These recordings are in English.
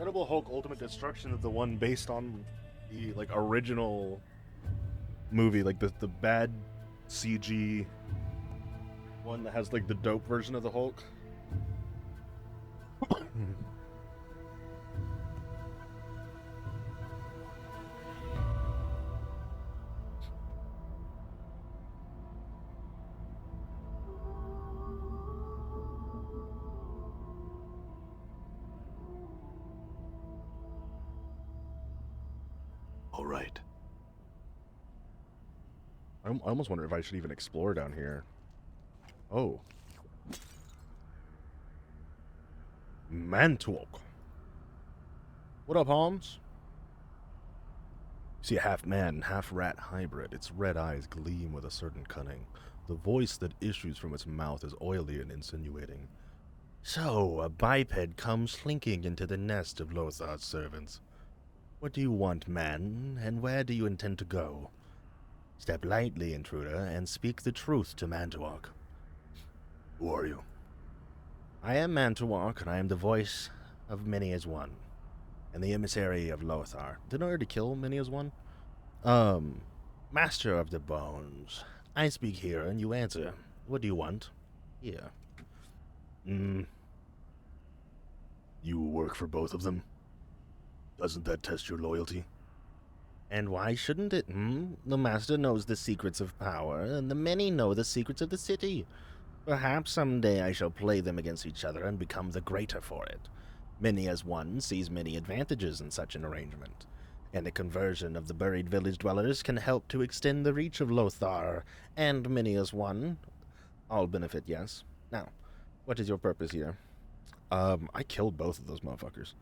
Incredible Hulk Ultimate Destruction is the one based on the like original movie, like the bad CG one that has like the dope version of the Hulk. All right. I almost wonder if I should even explore down here. Oh. Mantalk. What up, Holmes? See a half man, half rat hybrid. Its red eyes gleam with a certain cunning. The voice that issues from its mouth is oily and insinuating. So, a biped comes slinking into the nest of Lothar's servants. What do you want, man, and where do you intend to go? Step lightly, intruder, and speak the truth to Mantuark. Who are you? I am Mantuark, and I am the voice of many as one, and the emissary of Lothar. Didn't I already kill many as one? Master of the Bones. I speak here, and you answer. What do you want? Here. You work for both of them? Doesn't that test your loyalty? And why shouldn't it, The Master knows the secrets of power, and the many know the secrets of the city. Perhaps someday I shall play them against each other and become the greater for it. Many as one sees many advantages in such an arrangement, and the conversion of the buried village dwellers can help to extend the reach of Lothar, and many as one. All benefit, yes. Now, what is your purpose here? I killed both of those motherfuckers.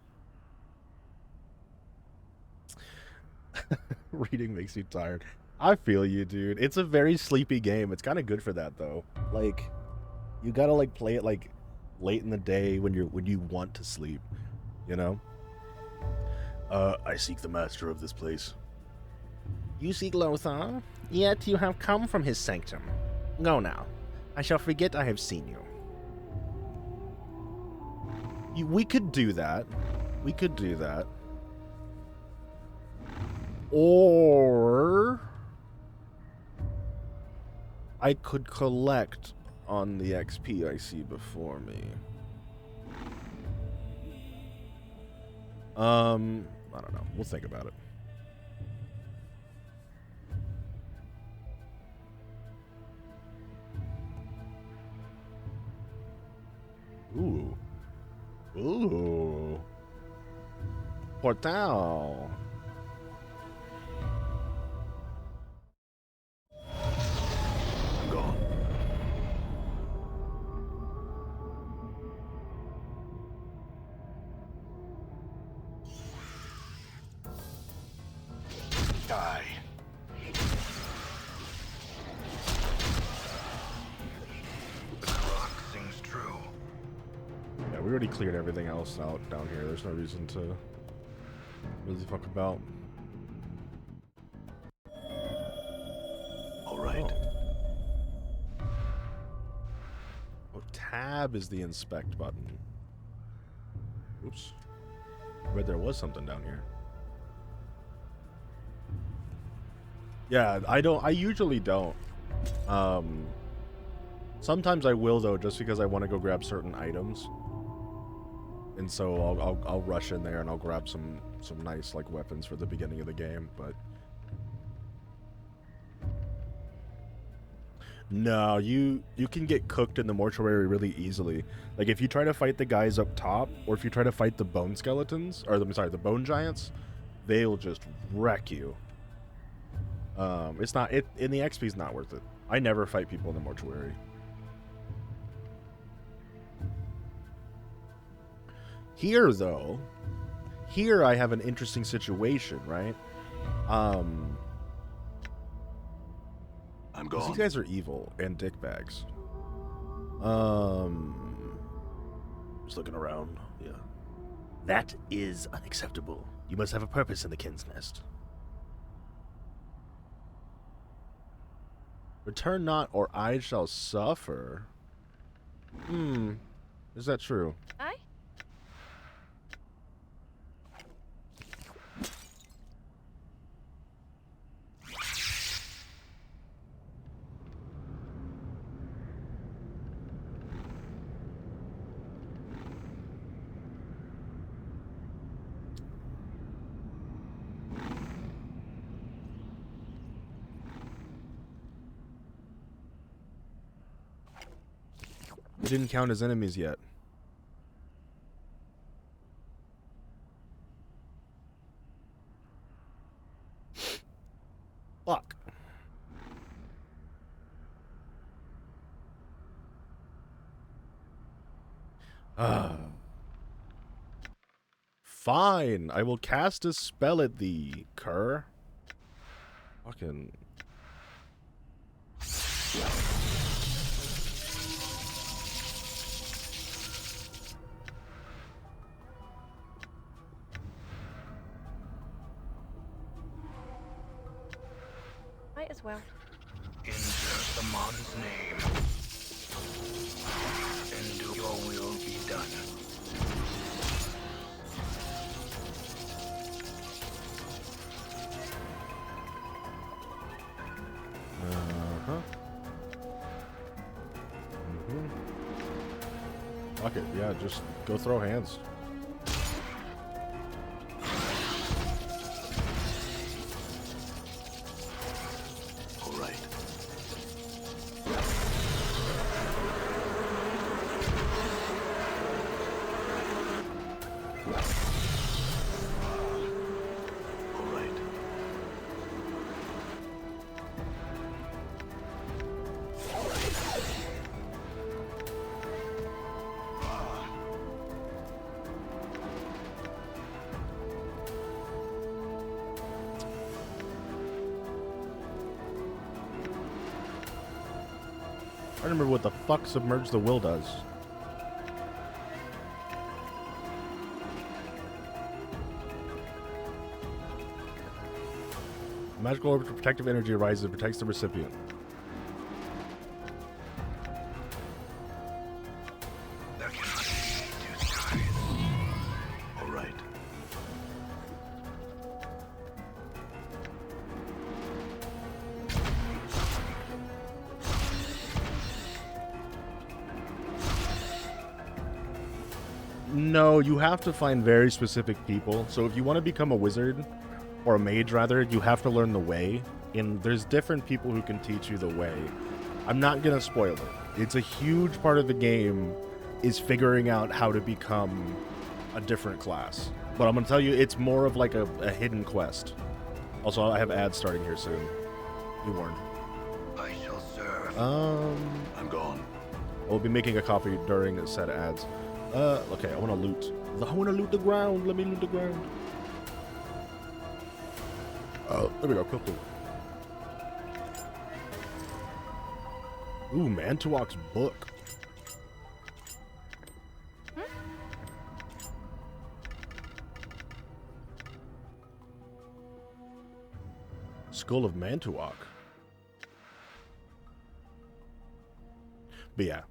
Reading makes you tired. I feel you, dude. It's a very sleepy game. It's kind of good for that, though. Like, you gotta like play it like late in the day when you want to sleep, you know? I seek the master of this place. You seek Lothar, yet you have come from his sanctum. Go now. I shall forget I have seen you. We could do that. We could do that. Or I could collect on the XP I see before me. I don't know. We'll think about it. Ooh. Ooh. Portal. I'm gone. Die. The clock sings true. Yeah, we already cleared everything else out down here. There's no reason to really fuck about. All right. Oh, tab is the inspect button. Oops. I bet there was something down here. Yeah, I usually don't. Sometimes I will though, just because I want to go grab certain items. And so I'll rush in there and I'll grab some nice like weapons for the beginning of the game, but no, you can get cooked in the mortuary really easily. Like if you try to fight the guys up top, or if you try to fight the bone skeletons, or I'm sorry, the bone giants, they'll just wreck you. It's not in the XP's not worth it. I never fight people in the mortuary. Here though, here I have an interesting situation, right? I'm gone. These guys are evil and dickbags. Just looking around. Yeah. That is unacceptable. You must have a purpose in the Kin's Nest. Return not, or I shall suffer. Is that true? I? didn't count as enemies yet. Fuck. Fine, I will cast a spell at thee, cur. Fucking... Might as well. Insert the mon's name, and do your will be done. Uh-huh. Fuck it, yeah, just go throw hands. All right. All right. I remember what the fuck Submerge the Will does. Magical orb of protective energy arises and protects the recipient. There cannot be two sides. All right. No, you have to find very specific people. So if you want to become a wizard, or a mage rather, you have to learn the way. And there's different people who can teach you the way. I'm not gonna spoil it. It's a huge part of the game is figuring out how to become a different class. But I'm gonna tell you, it's more of like a hidden quest. Also, I have ads starting here soon. Be warned. I shall serve. I'm gone. We'll be making a copy during the set ads. Okay, I want to loot. I want to loot the ground. Let me loot the ground. Oh, there we go. Quick loot. Ooh, Mantuok's book. Skull of Mantuok. But yeah,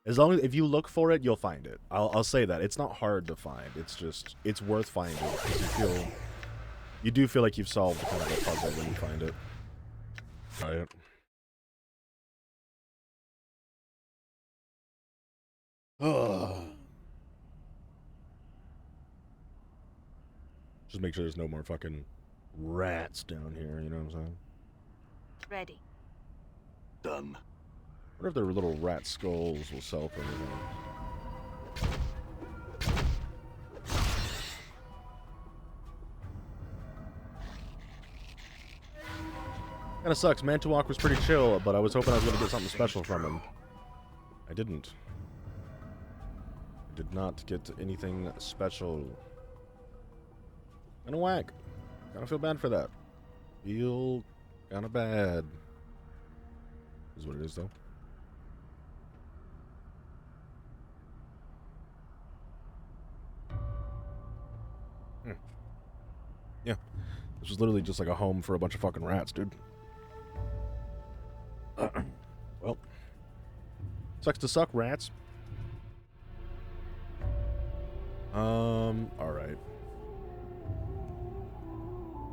as long as if you look for it, you'll find it. I'll say that it's not hard to find. It's just it's worth finding because you do feel like you've solved kind of a puzzle when you find it. All right. Just make sure there's no more fucking rats down here. You know what I'm saying? Ready. Done. I wonder if their little rat skulls will sell for anything. Kinda sucks. Mantuok was pretty chill, but I was hoping I was gonna get something special from him. I didn't. I did not get anything special. Kinda whack. Kinda feel bad for that. Feel kinda bad. Is what it is, though. Yeah. This was literally just like a home for a bunch of fucking rats, dude. Well. Sucks to suck, rats. Alright.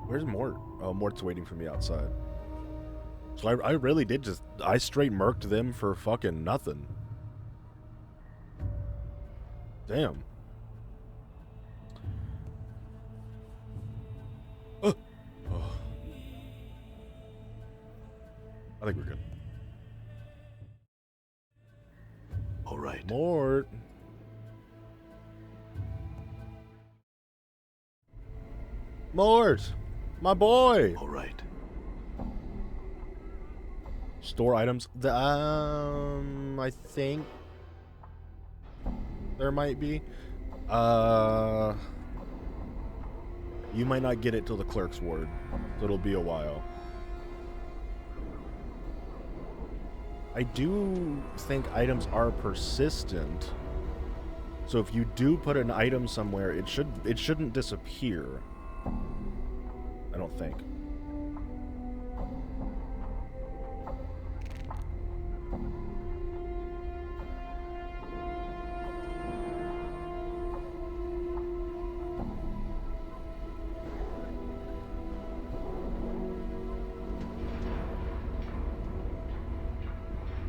Where's Mort? Oh, Mort's waiting for me outside. So I really did just... I straight murked them for fucking nothing. Damn. Oh. I think we're good. All right. Mort! My boy! All right. Store items. I think there might be. You might not get it till the clerk's ward, so it'll be a while. I do think items are persistent. So if you do put an item somewhere, it shouldn't disappear. I don't think.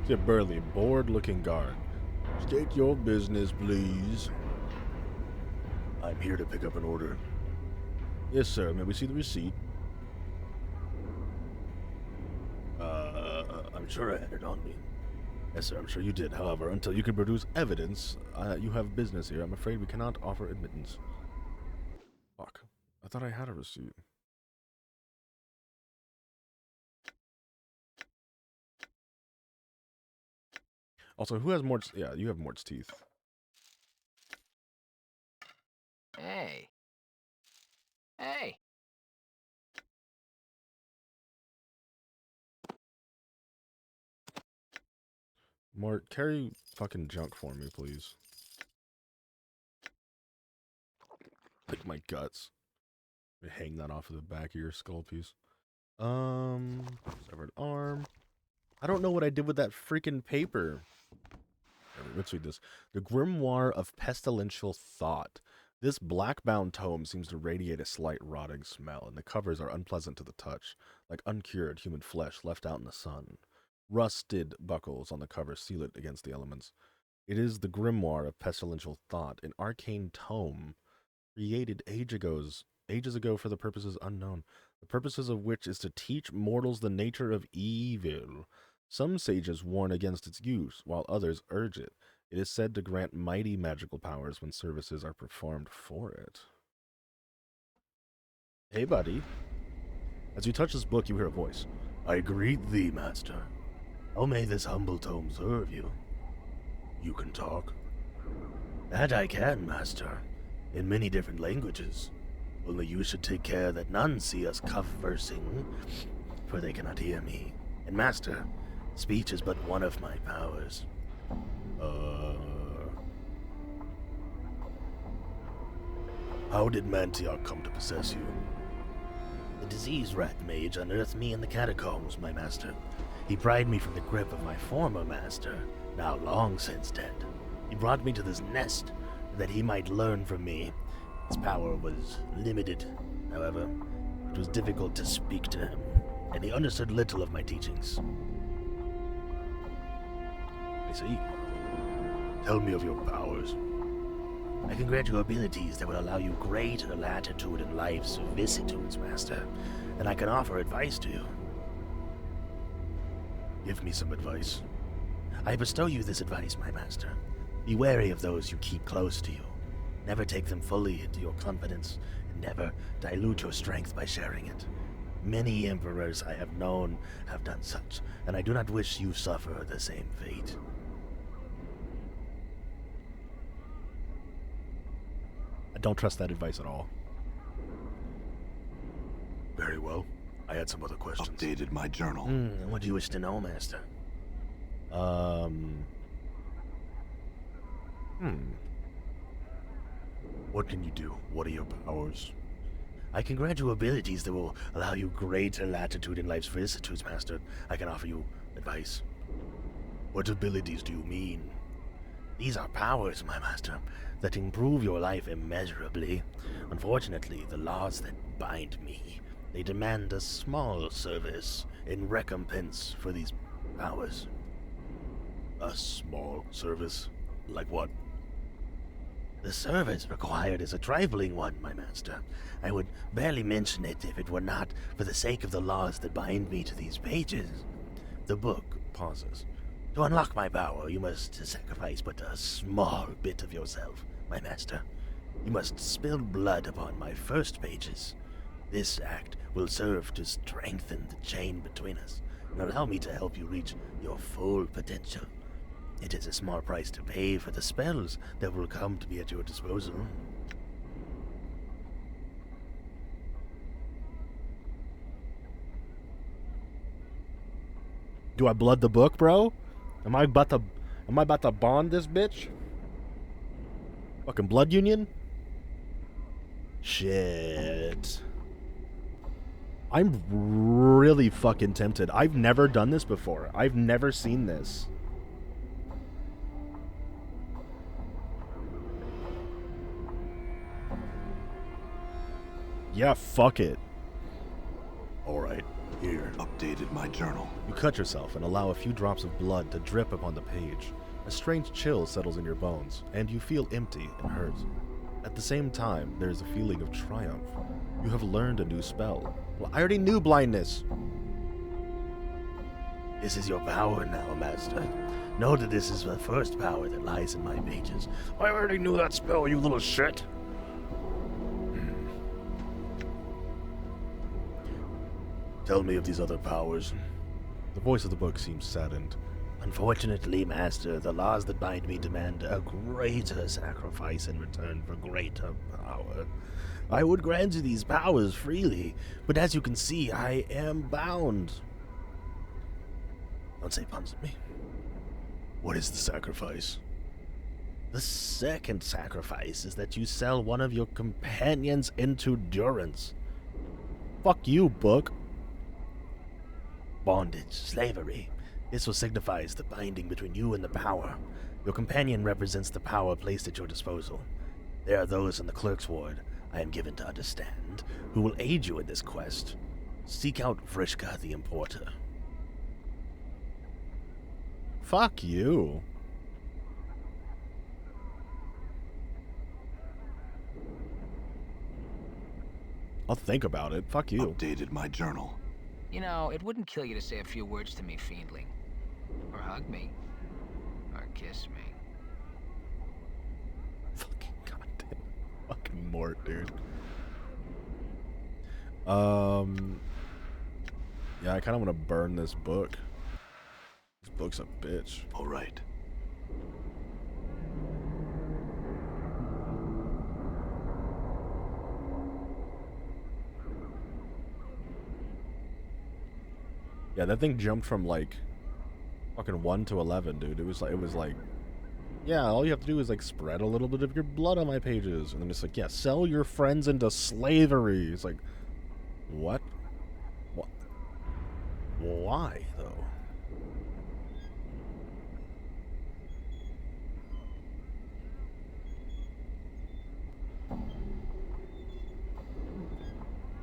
It's a burly, bored-looking guard. State your business, please. I'm here to pick up an order. Yes, sir. May we see the receipt? I'm sure I had it on me. Yes, sir. I'm sure you did. However, until you can produce evidence, you have business here. I'm afraid we cannot offer admittance. Fuck. I thought I had a receipt. Also, who has Mort's... Yeah, you have Mort's teeth. Hey. Hey. Mort, carry fucking junk for me, please. Like my guts. Hang that off of the back of your skull piece. Severed arm. I don't know what I did with that freaking paper. Let's read this. The Grimoire of Pestilential Thought. This black-bound tome seems to radiate a slight rotting smell, and the covers are unpleasant to the touch, like uncured human flesh left out in the sun. Rusted buckles on the cover seal it against the elements. It is the Grimoire of Pestilential Thought, an arcane tome created ages ago for the purposes unknown, the purposes of which is to teach mortals the nature of evil. Some sages warn against its use, while others urge it. It is said to grant mighty magical powers when services are performed for it. Hey, buddy. As you touch this book, you hear a voice. I greet thee, master. How may this humble tome serve you? You can talk. That I can, master. In many different languages. Only you should take care that none see us conversing, for they cannot hear me. And master, speech is but one of my powers. How did Mantiok come to possess you? The disease rat mage unearthed me in the catacombs, my master. He pried me from the grip of my former master, now long since dead. He brought me to this nest, that he might learn from me. His power was limited, however. It was difficult to speak to him, and he understood little of my teachings. I see. Tell me of your powers. I can grant you abilities that will allow you greater latitude in life's vicissitudes, master, and I can offer advice to you. Give me some advice. I bestow you this advice, my master. Be wary of those you keep close to you. Never take them fully into your confidence, and never dilute your strength by sharing it. Many emperors I have known have done such, and I do not wish you suffer the same fate. I don't trust that advice at all. Very well. I had some other questions. Updated my journal. What do you wish to know, master? What can you do? What are your powers? I can grant you abilities that will allow you greater latitude in life's vicissitudes, master. I can offer you advice. What abilities do you mean? These are powers, my master, that improve your life immeasurably. Unfortunately, the laws that bind me, they demand a small service in recompense for these powers. A small service? Like what? The service required is a trifling one, my master. I would barely mention it if it were not for the sake of the laws that bind me to these pages. The book pauses. To unlock my power, you must sacrifice but a small bit of yourself, my master. You must spill blood upon my first pages. This act will serve to strengthen the chain between us and allow me to help you reach your full potential. It is a small price to pay for the spells that will come to be at your disposal. Do I blood the book, bro? Am I about to bond this bitch? Fucking blood union? Shit. I'm really fucking tempted. I've never done this before. I've never seen this. Yeah, fuck it. Alright, here. Updated my journal. You cut yourself and allow a few drops of blood to drip upon the page. A strange chill settles in your bones, and you feel empty and hurt. At the same time, there is a feeling of triumph. You have learned a new spell. Well, I already knew blindness. This is your power now, Master. Know that this is the first power that lies in my pages. I already knew that spell, you little shit. Tell me of these other powers. The voice of the book seems saddened. Unfortunately, Master, the laws that bind me demand a greater sacrifice in return for greater power. I would grant you these powers freely, but as you can see, I am bound. Don't say puns at me. What is the sacrifice? The second sacrifice is that you sell one of your companions into durance. Fuck you, book. Bondage, slavery. This will signifies the binding between you and the power. Your companion represents the power placed at your disposal. There are those in the clerk's ward, I am given to understand, who will aid you in this quest. Seek out Vrishka the Importer. Fuck you. I'll think about it. Fuck you. Updated my journal. You know, it wouldn't kill you to say a few words to me, fiendling. Or hug me. Or kiss me. Fucking goddamn. Fucking Mort, dude. Yeah, I kind of want to burn this book. This book's a bitch. All right. Yeah, that thing jumped from like fucking 1 to 11, dude. It was like, yeah, all you have to do is like spread a little bit of your blood on my pages, and then it's like, yeah, sell your friends into slavery. It's like, what? What? Why though?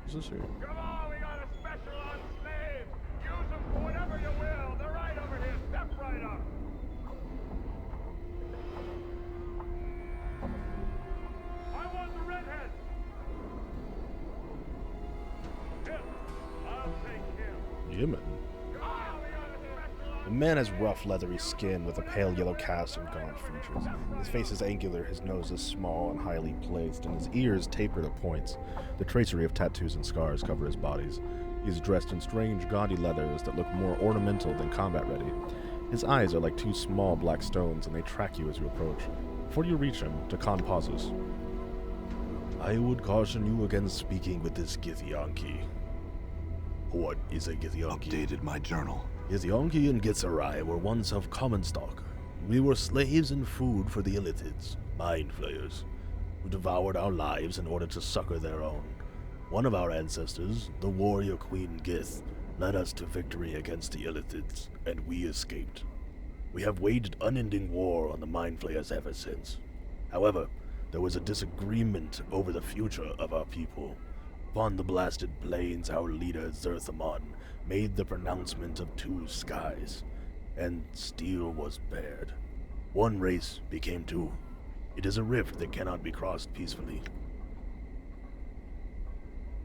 What's this here? Come on, we got a special on slaves. Use them for whatever you will. They're right over here. Step right up. I want the redhead. Him. I'll take him. Yemen. Come on, we got a special The on. man has rough, leathery skin with a pale yellow cast and gaunt features. His face is angular, his nose is small and highly placed, and his ears tapered at points. The tracery of tattoos and scars cover his bodies. He is dressed in strange, gaudy leathers that look more ornamental than combat-ready. His eyes are like two small black stones, and they track you as you approach. Before you reach him, Takan pauses. I would caution you against speaking with this Githyanki. What is a Githyanki? Updated my journal. Githyanki and Gitsarai were once of common stock. We were slaves and food for the Illithids, mind flayers, who devoured our lives in order to succor their own. One of our ancestors, the warrior Queen Gith, led us to victory against the Illithids, and we escaped. We have waged unending war on the mind flayers ever since. However, there was a disagreement over the future of our people. Upon the blasted plains, our leader Zerthamon made the pronouncement of two skies, and steel was bared. One race became two. It is a rift that cannot be crossed peacefully.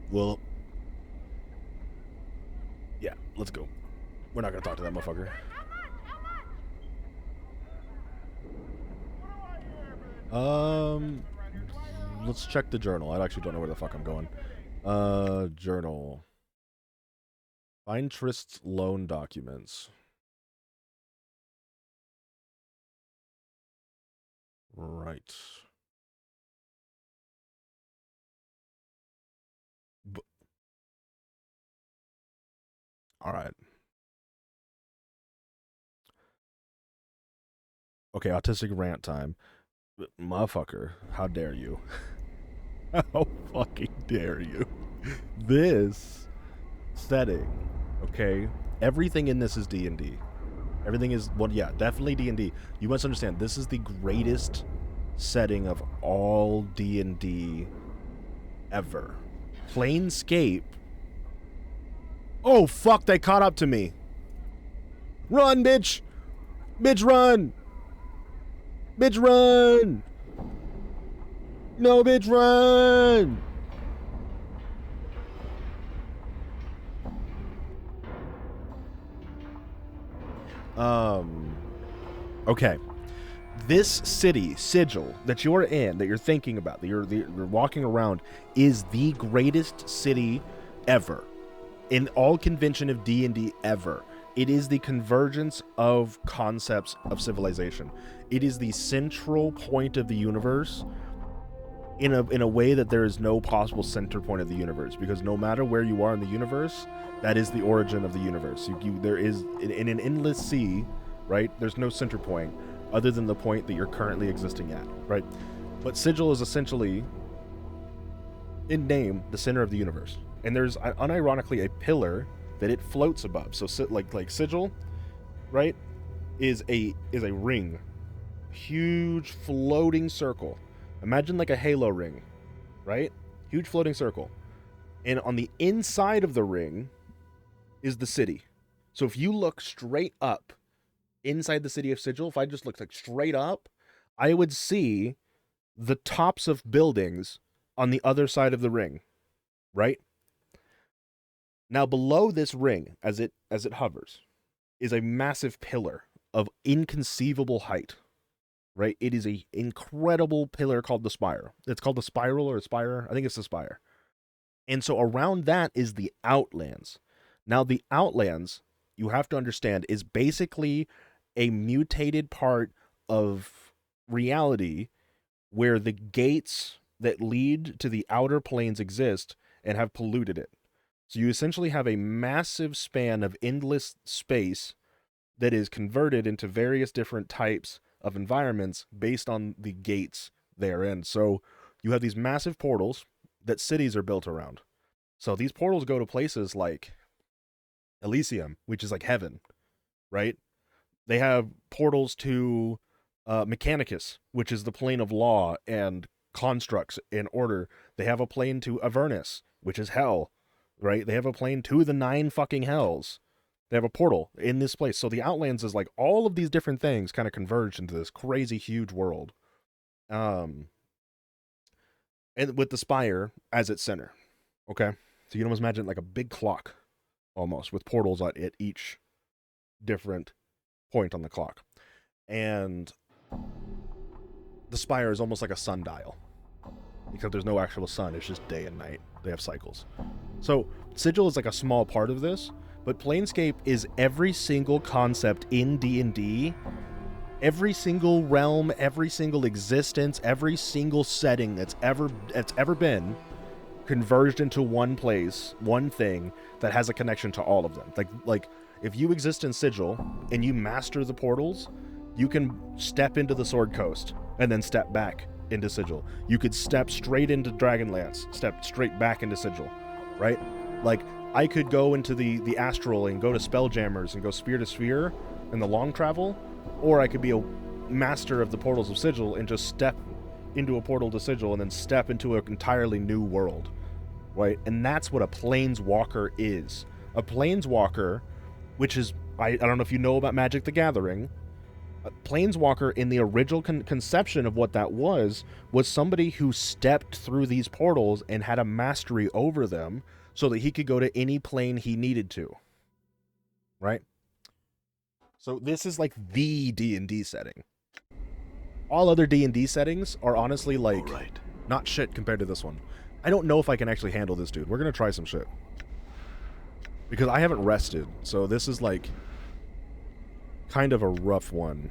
Well, yeah, let's go. We're not gonna talk to that motherfucker. Let's check the journal. I actually don't know where the fuck I'm going. Journal. Find Trist's loan documents. Right. All right. Okay, autistic rant time. Motherfucker, how dare you? How fucking dare you? This setting, okay? Everything in this is D&D. Everything is, well, yeah, definitely D&D. You must understand, this is the greatest setting of all D&D ever. Planescape. Oh, fuck, they caught up to me. Run, bitch! Bitch, run! Bitch, run! No, bitch, run! Okay. This city, Sigil, that you're in, that you're thinking about, that you're walking around, is the greatest city ever. In all convention of D&D ever. It is the convergence of concepts of civilization. It is the central point of the universe in a way that there is no possible center point of the universe, because no matter where you are in the universe, that is the origin of the universe. There is, in an endless sea, right, there's no center point other than the point that you're currently existing at, right? But Sigil is essentially, in name, the center of the universe. And there's unironically a pillar that it floats above. So like Sigil, right, is a ring, huge floating circle. Imagine like a halo ring, right? Huge floating circle. And on the inside of the ring is the city. So if you look straight up inside the city of Sigil, if I just looked like straight up, I would see the tops of buildings on the other side of the ring, right? Now below this ring, as it hovers, is a massive pillar of inconceivable height, right? It is a incredible pillar called the spire. It's called the spiral or a spire. I think it's the spire. And so around that is the Outlands. Now the Outlands, you have to understand, is basically a mutated part of reality where the gates that lead to the outer planes exist and have polluted it. So you essentially have a massive span of endless space that is converted into various different types of environments based on the gates therein. So you have these massive portals that cities are built around. So these portals go to places like Elysium, which is like heaven, right? They have portals to Mechanicus, which is the plane of law and constructs and order. They have a plane to Avernus, which is hell, right? They have a plane to the 9 fucking hells. They have a portal in this place. So the Outlands is like all of these different things kind of converge into this crazy huge world. And with the spire as its center. Okay? So you can almost imagine like a big clock almost with portals at each different point on the clock. And the spire is almost like a sundial. Except there's no actual sun, it's just day and night. They have cycles. So Sigil is like a small part of this, but Planescape is every single concept in D&D, every single realm, every single existence, every single setting that's ever been converged into one place, one thing that has a connection to all of them. Like if you exist in Sigil and you master the portals, you can step into the Sword Coast and then step back into Sigil. You could step straight into Dragonlance, step straight back into Sigil, right? Like I could go into the Astral and go to Spelljammers and go sphere to sphere in the long travel, or I could be a master of the portals of Sigil and just step into a portal to Sigil and then step into an entirely new world, right? And that's what a Planeswalker is. A Planeswalker, which is, I don't know if you know about Magic the Gathering, a Planeswalker in the original conception of what that was somebody who stepped through these portals and had a mastery over them so that he could go to any plane he needed to, right? So this is like the D&D setting. All other D&D settings are honestly like All right. not shit compared to this one. I don't know if I can actually handle this dude. We're gonna try some shit. Because I haven't rested, so this is like kind of a rough one.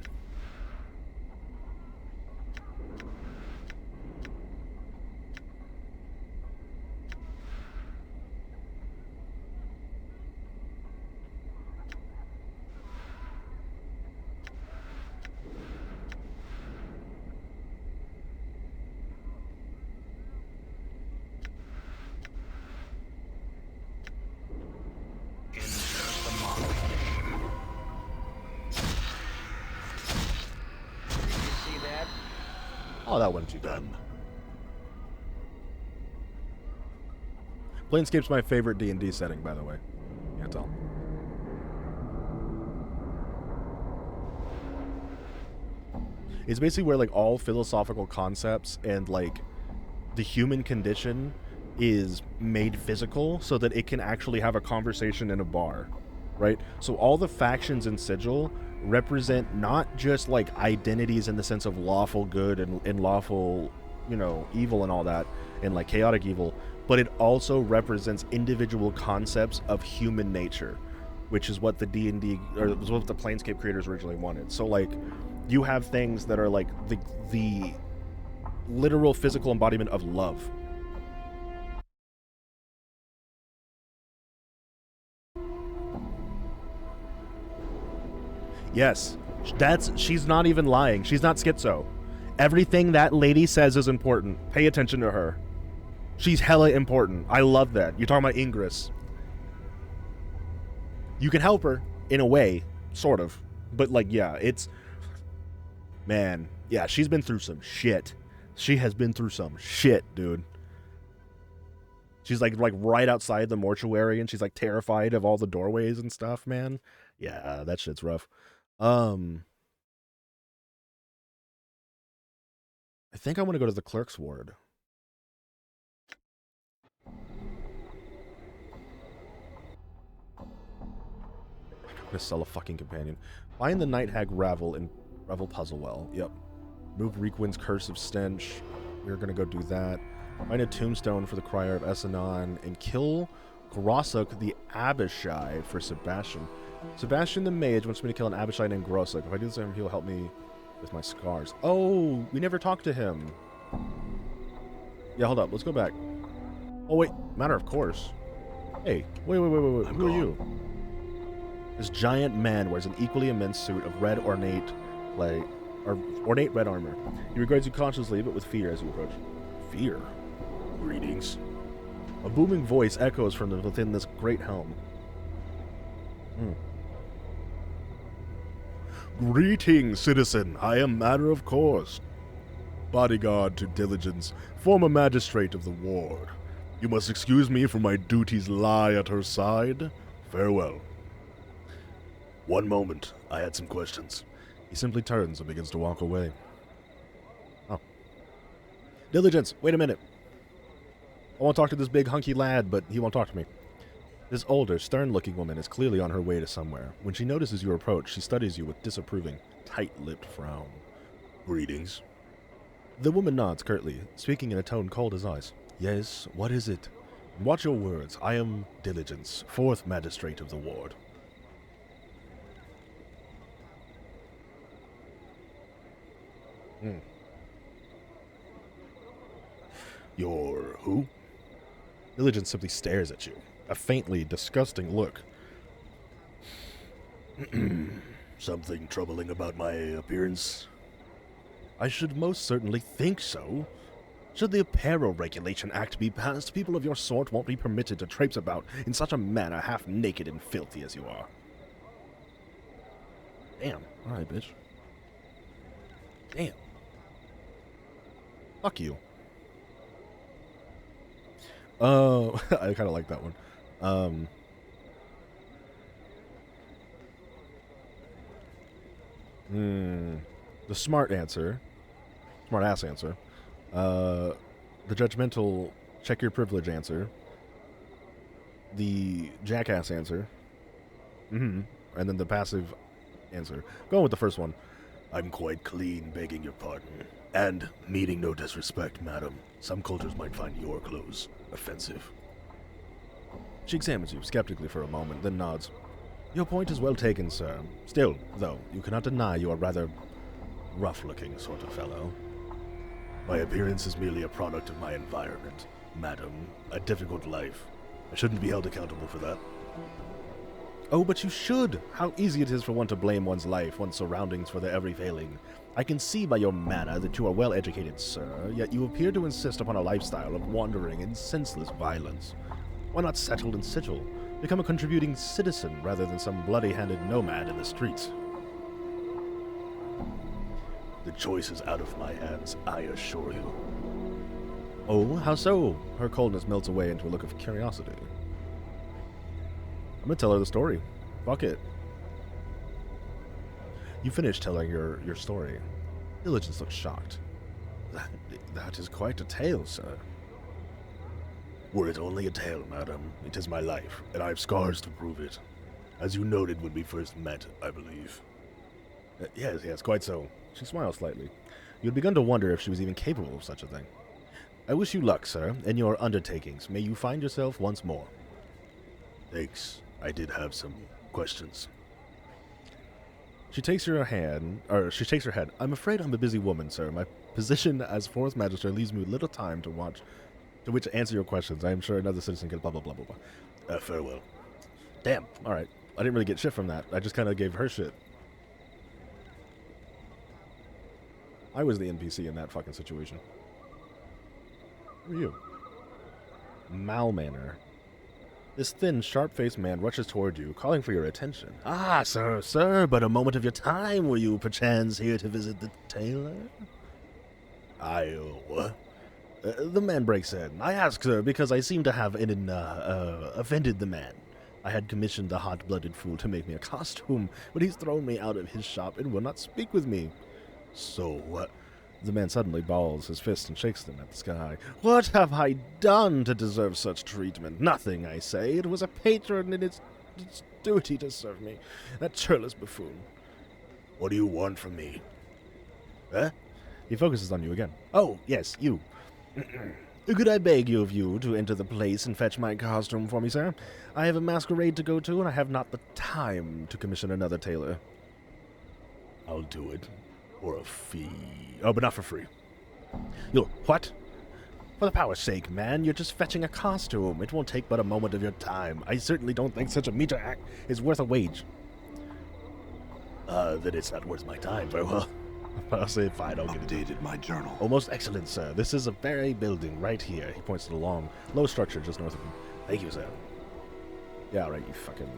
Oh, that wasn't too bad. Planescape's my favorite D&D setting, by the way. Can't tell. It's basically where like all philosophical concepts and like the human condition is made physical so that it can actually have a conversation in a bar, right? So all the factions in Sigil represent not just like identities in the sense of lawful good and lawful, you know, evil and all that, and like chaotic evil, but it also represents individual concepts of human nature, which is what the D&D, or was what the Planescape creators originally wanted. So like, you have things that are like the literal physical embodiment of love. Yes, she's not even lying. She's not schizo. Everything that lady says is important. Pay attention to her. She's hella important. I love that. You're talking about Ingress. You can help her in a way, sort of. But like, yeah, it's... Man, yeah, she's been through some shit. She has been through some shit, dude. She's like right outside the mortuary and she's like terrified of all the doorways and stuff, man. Yeah, that shit's rough. I think I want to go to the clerk's ward. I'm gonna sell a fucking companion. Find the Night Hag Ravel in Revel Puzzle Well. Yep. Move Reekwind's Curse of Stench. We're gonna go do that. Find a tombstone for the Crier of Essanon and kill Grosuk the Abishai for Sebastian. Sebastian the Mage wants me to kill an Abishai named Grosuk. If I do the same, he'll help me with my scars. Oh, we never talked to him. Yeah, hold up. Let's go back. Oh, wait. Matter of course. Hey, wait. Who are you? This giant man wears an equally immense suit of red ornate red armor. He regards you cautiously, but with fear as you approach. Fear? Greetings. A booming voice echoes from within this great helm. Greetings, citizen. I am Matter of Course, bodyguard to Diligence, former magistrate of the ward. You must excuse me, for my duties lie at her side. Farewell. One moment. I had some questions. He simply turns and begins to walk away. Oh. Diligence, wait a minute. I want to talk to this big hunky lad, but he won't talk to me. This older, stern-looking woman is clearly on her way to somewhere. When she notices your approach, she studies you with disapproving, tight-lipped frown. Greetings. The woman nods curtly, speaking in a tone cold as ice. Yes, what is it? Watch your words. I am Diligence, 4th magistrate of the ward. You're who? Diligence simply stares at you. A faintly disgusting look. Something troubling about my appearance? I should most certainly think so. Should the Apparel Regulation Act be passed, people of your sort won't be permitted to traipse about in such a manner, half naked and filthy as you are. Damn. Alright, bitch. Damn. Fuck you. I kind of like that one. The smart answer. Smart ass answer. The judgmental check your privilege answer. The jackass answer. And then the passive answer. Going with the first one. I'm quite clean, begging your pardon. And, meaning no disrespect, madam, some cultures might find your clothes offensive. She examines you skeptically for a moment, then nods. Your point is well taken, sir. Still, though, you cannot deny you are rather rough-looking sort of fellow. My appearance is merely a product of my environment. Madam, a difficult life. I shouldn't be held accountable for that. Oh, but you should! How easy it is for one to blame one's life, one's surroundings for their every failing. I can see by your manner that you are well educated, sir, yet you appear to insist upon a lifestyle of wandering and senseless violence. Why not settle in Sigil? Become a contributing citizen rather than some bloody-handed nomad in the streets. The choice is out of my hands, I assure you. Oh, how so? Her coldness melts away into a look of curiosity. I'm gonna tell her the story. Fuck it. You finish telling your story. Diligence looks shocked. That is quite a tale, sir. Were it only a tale, madam, it is my life, and I have scars to prove it. As you noted when we first met, I believe. Yes, quite so. She smiles slightly. You had begun to wonder if she was even capable of such a thing. I wish you luck, sir, in your undertakings. May you find yourself once more. Thanks. I did have some questions. She takes her hand. I'm afraid I'm a busy woman, sir. My position as Fourth Magister leaves me little time to which to answer your questions. I am sure another citizen can blah blah blah blah blah. Farewell. Damn. All right. I didn't really get shit from that. I just kind of gave her shit. I was the NPC in that fucking situation. Who are you? Malmanor. This thin, sharp-faced man rushes toward you, calling for your attention. Ah, sir, but a moment of your time. Were you perchance here to visit the tailor? What? The man breaks in. I ask, sir, because I seem to have offended the man. I had commissioned the hot-blooded fool to make me a costume, but he's thrown me out of his shop and will not speak with me. So what? The man suddenly balls his fist and shakes them at the sky. What have I done to deserve such treatment? Nothing, I say. It was a patron and it's duty to serve me. That churlish buffoon. What do you want from me? Huh? He focuses on you again. Oh, yes, you. Could I beg you to enter the place and fetch my costume for me, sir? I have a masquerade to go to, and I have not the time to commission another tailor. I'll do it. For a fee. Oh, but not for free. You what? For the power's sake, man, you're just fetching a costume. It won't take but a moment of your time. I certainly don't think such a meager act is worth a wage. Then it's not worth my time. Very well. I'll say fine, I'll get it. Updated my journal. Oh, most excellent, sir. This is a very building right here. He points to the long, low structure just north of him. Thank you, sir. Yeah, right, you fucking...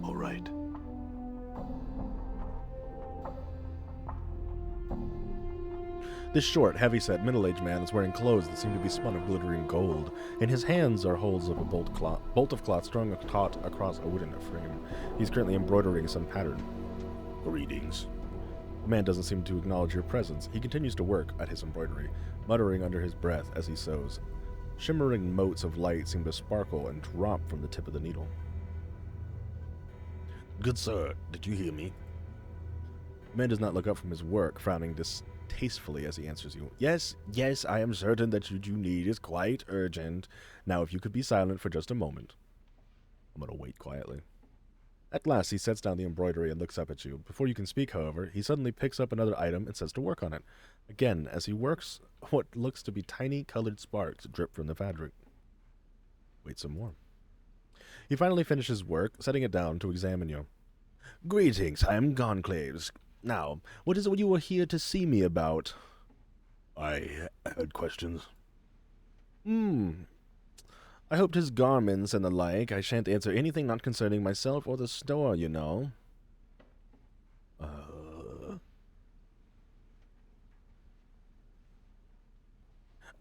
All right. This short, heavy-set, middle-aged man is wearing clothes that seem to be spun of glittering gold. In his hands are holes of a bolt of cloth strung taut across a wooden frame. He's currently embroidering some pattern. Greetings. The man doesn't seem to acknowledge your presence. He continues to work at his embroidery, muttering under his breath as he sews. Shimmering motes of light seem to sparkle and drop from the tip of the needle. Good sir, did you hear me? The man does not look up from his work, frowning distastefully as he answers you. Yes, I am certain that what you need is quite urgent. Now, if you could be silent for just a moment. I'm going to wait quietly. At last, he sets down the embroidery and looks up at you. Before you can speak, however, he suddenly picks up another item and sets to work on it. Again, as he works, what looks to be tiny colored sparks drip from the fabric. Wait some more. He finally finishes work, setting it down to examine you. Greetings, I am Gonclaves. Now, what is it you were here to see me about? I had questions. I hoped his garments and the like. I shan't answer anything not concerning myself or the store, you know. I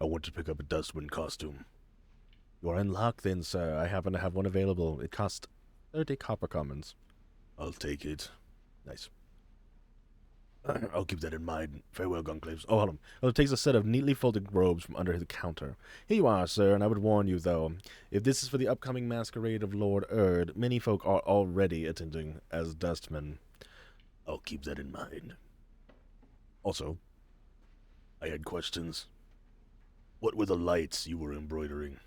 want to pick up a Dustwind costume. You are in luck then, sir. I happen to have one available. It costs 30 copper commons. I'll take it. Nice. I'll keep that in mind. Farewell, Gunclaves. Oh, hold on. Well, it takes a set of neatly folded robes from under the counter. Here you are, sir, and I would warn you, though, if this is for the upcoming masquerade of Lord Erd, many folk are already attending as dustmen. I'll keep that in mind. Also, I had questions. What were the lights you were embroidering?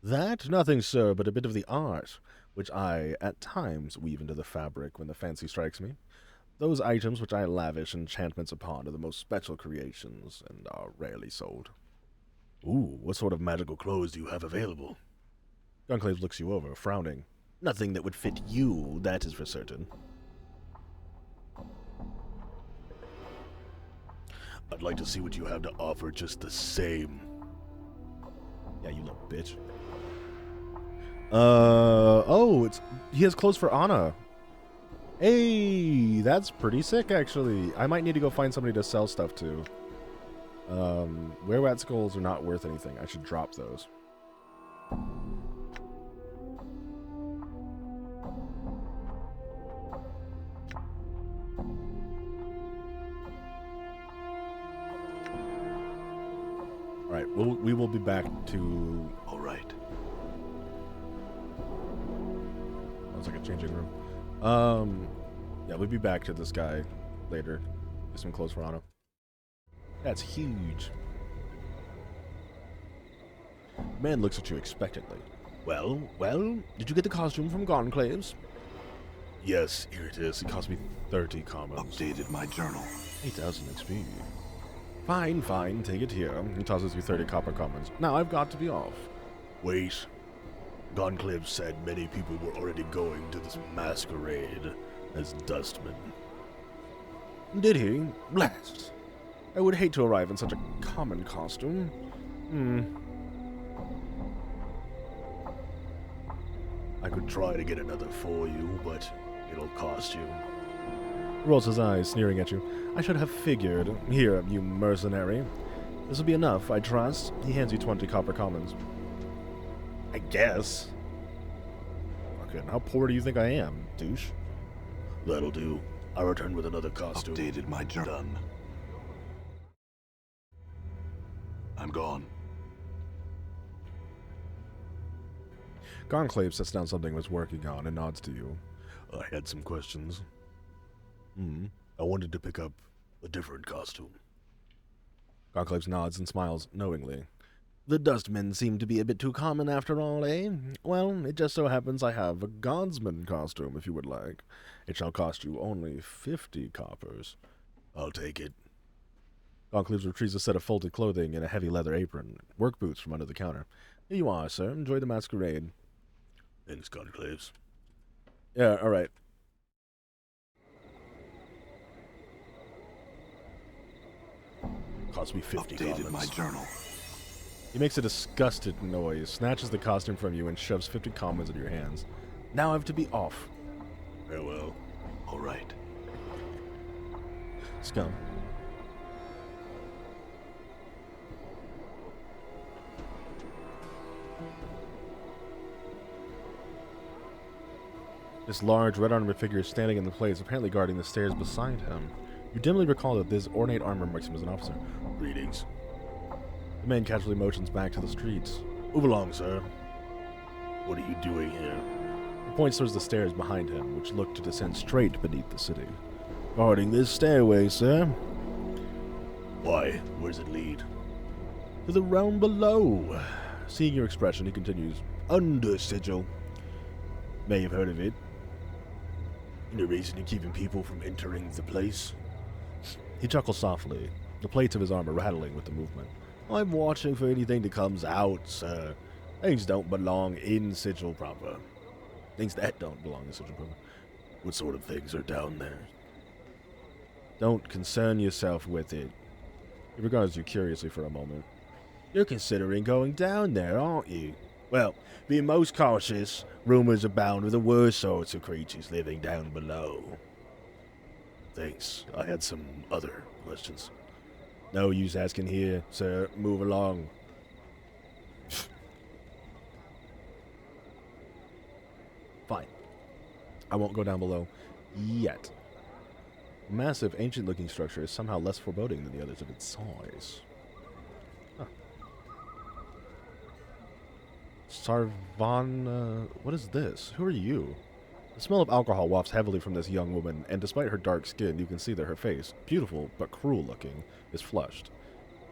that? Nothing, sir, but a bit of the art, which I, at times, weave into the fabric when the fancy strikes me. Those items which I lavish enchantments upon are the most special creations, and are rarely sold. Ooh, what sort of magical clothes do you have available? Gunclaves looks you over, frowning. Nothing that would fit you, that is for certain. I'd like to see what you have to offer just the same. Yeah, you little bitch. He has clothes for Anna. Hey, that's pretty sick, actually. I might need to go find somebody to sell stuff to. Wererat skulls are not worth anything. I should drop those. Alright, we will be back to... All right. Sounds like a changing room. Yeah, we'll be back to this guy later. Get some clothes for Anna. That's huge. Man looks at you expectantly. Well, did you get the costume from Gonclaves? Yes, here it is. It cost me 30 commons. Updated my journal. 8,000 XP. Fine, take it here. He tosses you 30 copper commons. Now I've got to be off. Wait. Gonclave said many people were already going to this masquerade as dustmen. Did he? Blast. I would hate to arrive in such a common costume. I could try to get another for you, but it'll cost you. Rolls his eyes, sneering at you. I should have figured. Here, you mercenary. This will be enough, I trust. He hands you 20 copper commons. I guess. Fucking, how poor do you think I am, douche? That'll do. I'll return with another costume. Updated my journal. Done. I'm gone. Gonclave sets down something he was working on and nods to you. I had some questions. I wanted to pick up a different costume. Gonclave nods and smiles knowingly. The dustmen seem to be a bit too common after all, eh? Well, it just so happens I have a guardsman costume, if you would like. It shall cost you only 50 coppers. I'll take it. Gonclave retrieves a set of folded clothing and a heavy leather apron, work boots from under the counter. Here you are, sir. Enjoy the masquerade. Thanks, Gonclaves. Yeah, alright. Cost me 50 Updated commons. my journal. He makes a disgusted noise, snatches the costume from you, and shoves 50 commons in your hands. Now I have to be off. Farewell. All right. Scum. This large, red-armored figure is standing in the place, apparently guarding the stairs beside him. You dimly recall that this ornate armor marks him as an officer. Greetings. The man casually motions back to the streets. Move along, sir. What are you doing here? He points towards the stairs behind him, which look to descend straight beneath the city. Guarding this stairway, sir. Why? Where's it lead? To the realm below. Seeing your expression, he continues. Under sigil. May have heard of it. Any reason you're keeping people from entering the place? He chuckles softly, the plates of his armor rattling with the movement. I'm watching for anything that comes out, sir. Things don't belong in sigil proper. Things that don't belong in sigil proper. What sort of things are down there? Don't concern yourself with it. He regards you curiously for a moment. You're considering going down there, aren't you? Well, being most cautious, rumors abound of the worst sorts of creatures living down below. Thanks. I had some other questions. No use asking here, sir. Move along. Fine. I won't go down below yet. The massive, ancient-looking structure is somehow less foreboding than the others of its size. Huh. Sarvana... What is this? Who are you? The smell of alcohol wafts heavily from this young woman, and despite her dark skin, you can see that her face, beautiful but cruel-looking, is flushed.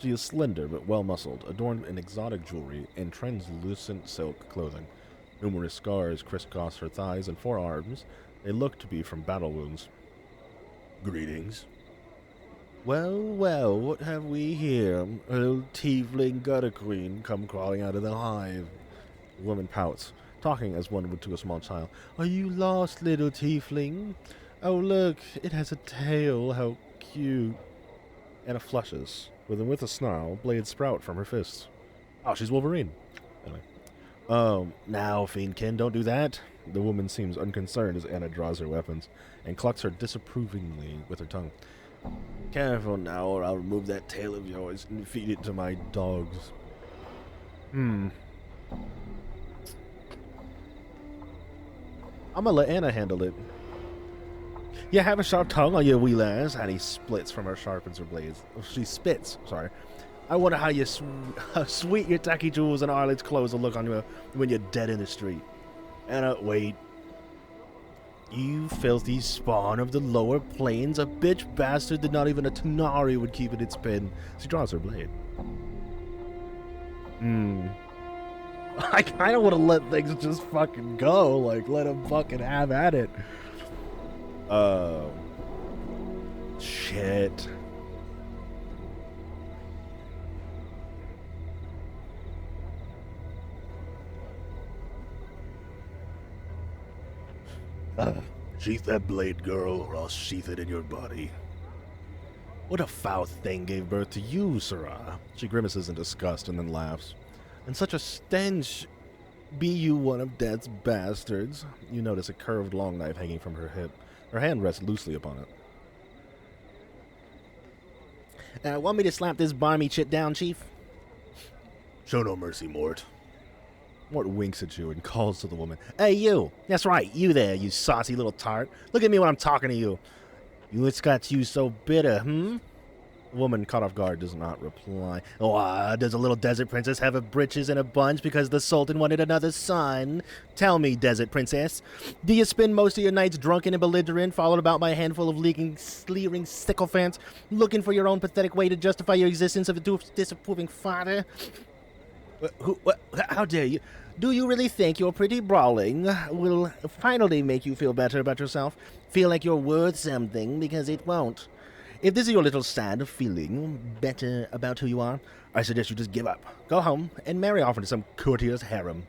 She is slender but well-muscled, adorned in exotic jewelry and translucent silk clothing. Numerous scars crisscross her thighs and forearms. They look to be from battle wounds. Greetings. Well, well, what have we here? A little tiefling gutter queen come crawling out of the hive. The woman pouts, talking as one would to a small child. Are you lost, little tiefling? Oh, look, it has a tail. How cute. Anna flushes. With a snarl, blades sprout from her fists. Oh, she's Wolverine. Anyway. Now, Fiendkin, don't do that. The woman seems unconcerned as Anna draws her weapons and clucks her disapprovingly with her tongue. Careful now, or I'll remove that tail of yours and feed it to my dogs. I'm gonna let Anna handle it. You have a sharp tongue on your wee lass. And he splits from her, sharpens her blades. Oh, she spits, sorry. I wonder how how sweet your tacky jewels and Arlet's clothes will look on you when you're dead in the street. Anna, wait. You filthy spawn of the lower plains, a bitch bastard that not even a Tanari would keep in its pen. She draws her blade. I kind of want to let things just fucking go. Like, let him fucking have at it. Shit. Sheath that blade, girl, or I'll sheath it in your body. What a foul thing gave birth to you, Sarah. She grimaces in disgust and then laughs. And such a stench. Be you one of death's bastards? You notice a curved long knife hanging from her hip. Her hand rests loosely upon it. Want me to slap this barmy chit down, Chief? Show no mercy, Mort. Mort winks at you and calls to the woman. Hey, you. That's right, you there, you saucy little tart. Look at me when I'm talking to you. What's got you so bitter, The woman, caught off guard, does not reply. Oh, does a little desert princess have her britches in a bunch because the sultan wanted another son? Tell me, desert princess, do you spend most of your nights drunken and belligerent, followed about by a handful of leering sycophants, looking for your own pathetic way to justify your existence of a disapproving father? How dare you? Do you really think your pretty brawling will finally make you feel better about yourself? Feel like you're worth something, because it won't. If this is your little sad feeling better about who you are, I suggest you just give up. Go home and marry off into some courtier's harem.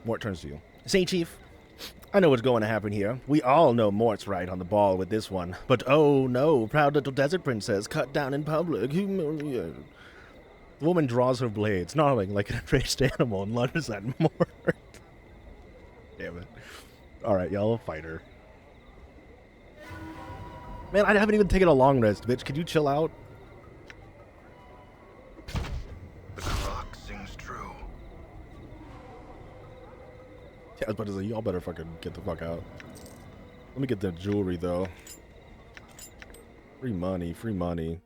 Mort turns to you. See, Chief, I know what's going to happen here. We all know Mort's right on the ball with this one. But oh no, proud little desert princess cut down in public. Humiliated. The woman draws her blade, snarling like an enraged animal, and lunges at Mort. Damn it. Alright, y'all, fight her. Man, I haven't even taken a long rest, bitch. Could you chill out? The clock sings true. Yeah, I was about to say, y'all better fucking get the fuck out. Let me get the jewelry, though. Free money, free money.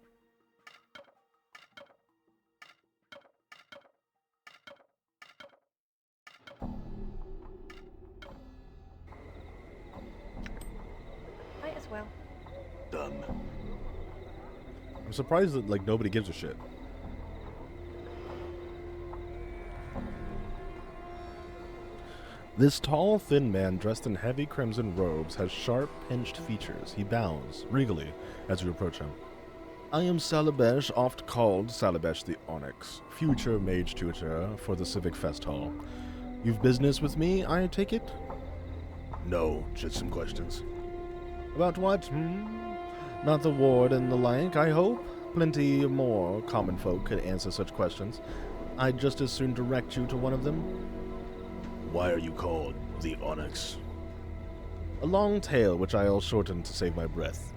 Might as well. Done. I'm surprised that, like, nobody gives a shit. This tall, thin man dressed in heavy crimson robes has sharp, pinched features. He bows, regally, as you approach him. I am Salabesh, oft called Salabesh the Onyx, future mage tutor for the Civic Fest Hall. You've business with me, I take it? No, just some questions. About what, Not the ward and the like, I hope? Plenty more common folk could answer such questions. I'd just as soon direct you to one of them. Why are you called the Onyx? A long tale which I'll shorten to save my breath.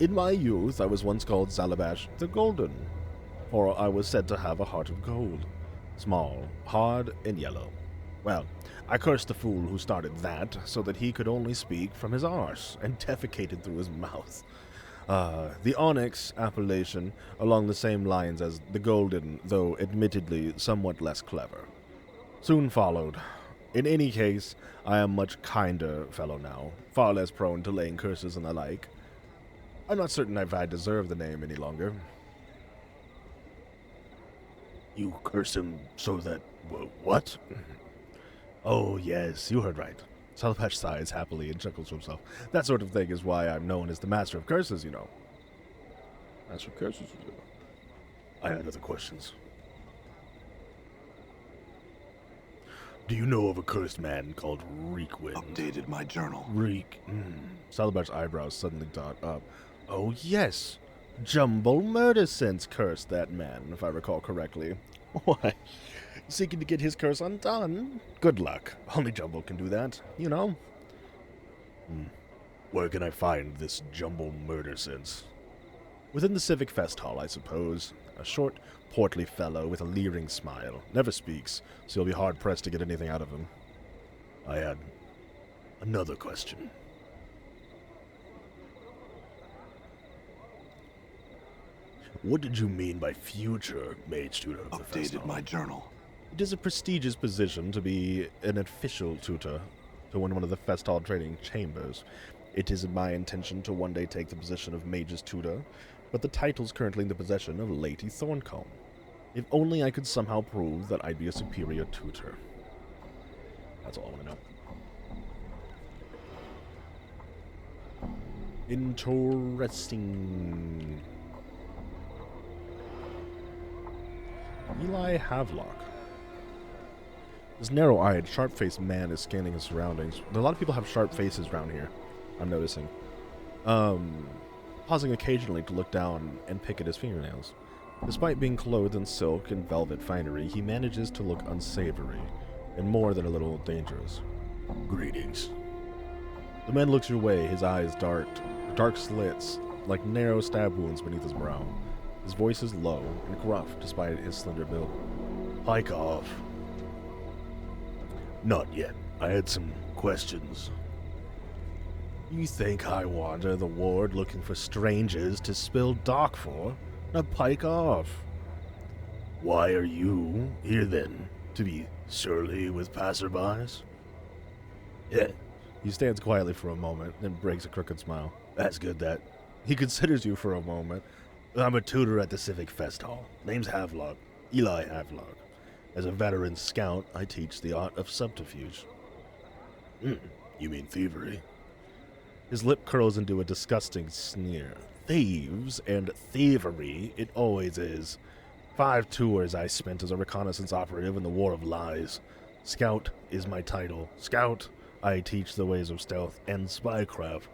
In my youth, I was once called Zalabash the Golden, for I was said to have a heart of gold. Small, hard, and yellow. Well, I cursed the fool who started that so that he could only speak from his arse and defecated through his mouth. The Onyx appellation along the same lines as the Golden, though admittedly somewhat less clever. Soon followed. In any case, I am much kinder fellow now, far less prone to laying curses and the like. I'm not certain if I deserve the name any longer. You curse him so that... what? Oh, yes, you heard right. Salapatch sighs happily and chuckles to himself. That sort of thing is why I'm known as the Master of Curses, you know. Master of Curses? I had other questions. Do you know of a cursed man called Reekwind? Updated my journal. Reek. Salapatch's eyebrows suddenly dot up. Oh, yes. Jumble Murdersense cursed that man, if I recall correctly. Why? Seeking to get his curse undone? Good luck. Only Jumble can do that, you know. Where can I find this Jumble Murdersense? Within the Civic Fest Hall, I suppose. A short, portly fellow with a leering smile. Never speaks, so you'll be hard-pressed to get anything out of him. I had another question. What did you mean by future Mage Tutor of the Fest Updated Hall? my journal. It is a prestigious position to be an official tutor to one of the Fest Hall training chambers. It is my intention to one day take the position of Mage's Tutor, but the title's currently in the possession of Lady Thorncombe. If only I could somehow prove that I'd be a superior tutor. That's all I want to know. Interesting. Eli Havelock. This narrow-eyed, sharp-faced man is scanning his surroundings. A lot of people have sharp faces around here, I'm noticing. Pausing occasionally to look down and pick at his fingernails. Despite being clothed in silk and velvet finery, he manages to look unsavory, and more than a little dangerous. Greetings. The man looks your way, his eyes dark slits, like narrow stab wounds beneath his brow. His voice is low and gruff despite his slender build. Pike off. Not yet. I had some questions. You think I wander the ward looking for strangers to spill dark for? Now pike off. Why are you here then? To be surly with passerbys? Yeah, He stands quietly for a moment, then breaks a crooked smile. that's good that. He considers you for a moment. I'm a tutor at the Civic Fest Hall. Name's Havelock. Eli Havelock. As a veteran scout, I teach the art of subterfuge. You mean thievery? His lip curls into a disgusting sneer. Thieves and thievery, it always is. 5 tours I spent as a reconnaissance operative in the War of Lies. Scout is my title. Scout, I teach the ways of stealth and spycraft,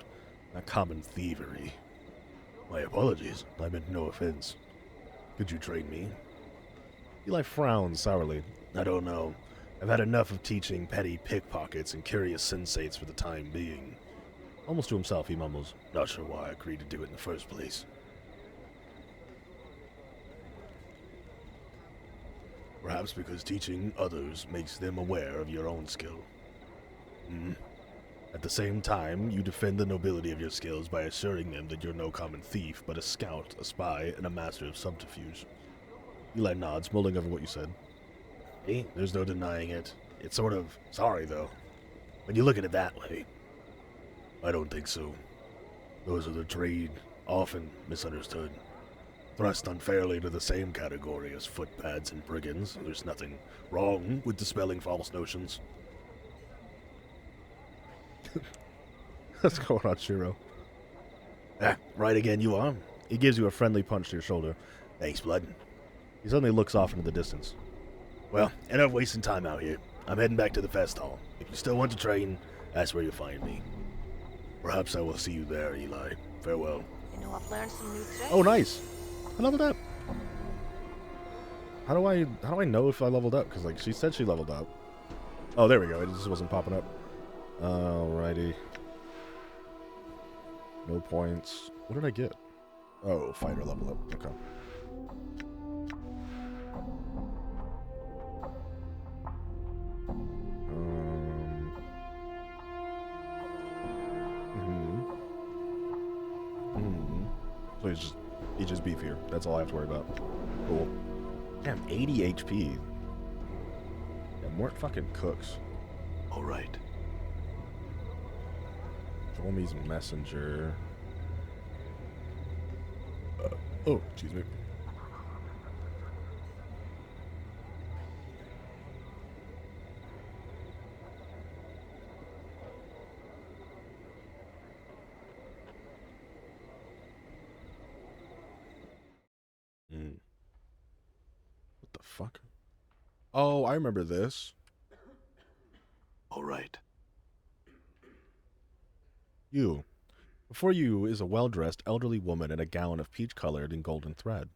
not common thievery. My apologies. I meant no offense. Could you train me? Eli frowns sourly. I don't know. I've had enough of teaching petty pickpockets and curious sensates for the time being. Almost to himself, he mumbles. Not sure why I agreed to do it in the first place. Perhaps because teaching others makes them aware of your own skill. At the same time, you defend the nobility of your skills by assuring them that you're no common thief, but a scout, a spy, and a master of subterfuge. Eli nods, mulling over what you said. Hey, there's no denying it. It's sort of sorry, though. When you look at it that way. I don't think so. Those of the trade, often misunderstood. Thrust unfairly into the same category as footpads and brigands. There's nothing wrong with dispelling false notions. What's going on, Shiro? Right again you are. He gives you a friendly punch to your shoulder. Thanks, Blood. He suddenly looks off into the distance. Well, enough wasting time out here. I'm heading back to the fest hall. If you still want to train, that's where you'll find me. Perhaps I will see you there, Eli. Farewell. You know, I've learned some new tricks. Oh, nice. I leveled up. How do I know if I leveled up? Because, like, she said she leveled up. Oh, there we go. It just wasn't popping up. Alrighty. No points. What did I get? Oh, fighter level up. Okay. So he's just beefier. That's all I have to worry about. Cool. Damn, 80 HP. Yeah, Mort fucking cooks. All right. Dormy's messenger. Oh, excuse me. What the fuck? Oh, I remember this. All right. You. Before you is a well-dressed elderly woman in a gown of peach-colored and golden thread.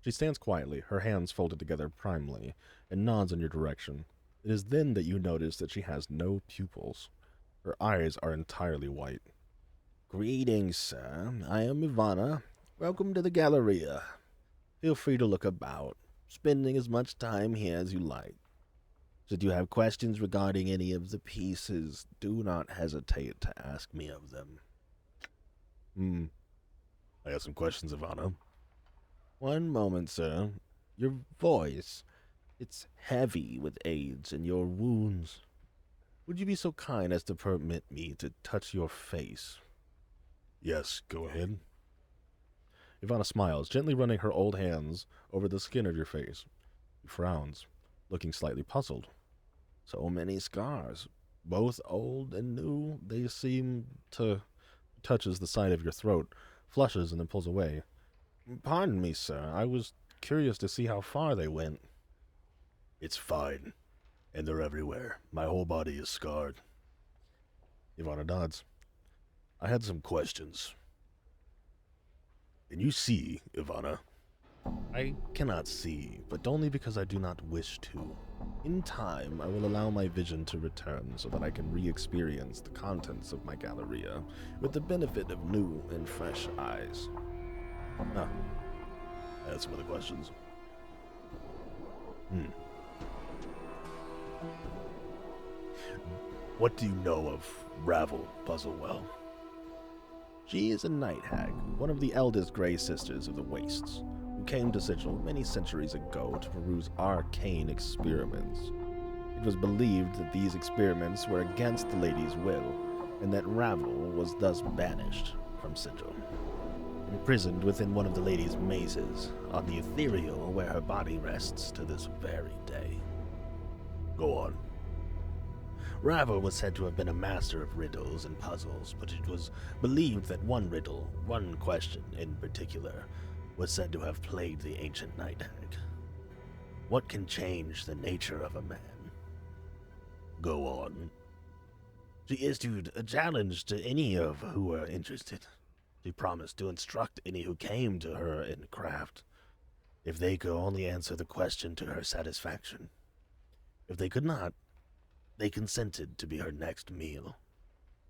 She stands quietly, her hands folded together primly, and nods in your direction. It is then that you notice that she has no pupils. Her eyes are entirely white. Greetings, sir. I am Ivana. Welcome to the Galleria. Feel free to look about, spending as much time here as you like. Should you have questions regarding any of the pieces, do not hesitate to ask me of them. I have some questions, Ivana. One moment, sir. Your voice, it's heavy with age and your wounds. Would you be so kind as to permit me to touch your face? Yes, go ahead. Ivana smiles, gently running her old hands over the skin of your face. He frowns, looking slightly puzzled. So many scars, both old and new. They seem to... touches the side of your throat, flushes, and then pulls away. Pardon me, sir. I was curious to see how far they went. It's fine. And they're everywhere. My whole body is scarred. Ivana nods. I had some questions. Can you see, Ivana? I cannot see, but only because I do not wish to. In time, I will allow my vision to return so that I can re-experience the contents of my Galleria with the benefit of new and fresh eyes. I had some other questions. What do you know of Ravel Puzzlewell? She is a night hag, one of the eldest Grey Sisters of the Wastes, who came to Sigil many centuries ago to peruse arcane experiments. It was believed that these experiments were against the lady's will, and that Ravel was thus banished from Sigil, imprisoned within one of the lady's mazes, on the ethereal where her body rests to this very day. Go on. Ravel was said to have been a master of riddles and puzzles, but it was believed that one riddle, one question in particular, was said to have plagued the ancient night hag. What can change the nature of a man? Go on. She issued a challenge to any of who were interested. She promised to instruct any who came to her in craft, if they could only answer the question to her satisfaction. If they could not, they consented to be her next meal.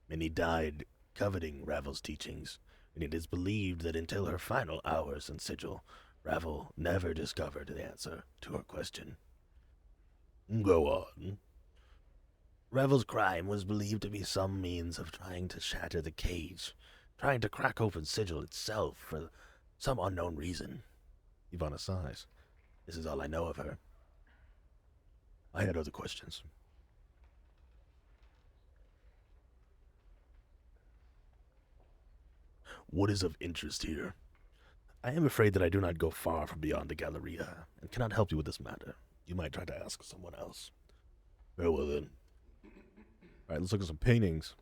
Many died coveting Ravel's teachings, and it is believed that until her final hours in Sigil, Ravel never discovered the answer to her question. Go on. Ravel's crime was believed to be some means of trying to shatter the cage, trying to crack open Sigil itself for some unknown reason. Ivana sighs. This is all I know of her. I had other questions. What is of interest here? I am afraid that I do not go far from beyond the Galleria, and cannot help you with this matter. You might try to ask someone else. Very well then. Alright, let's look at some paintings.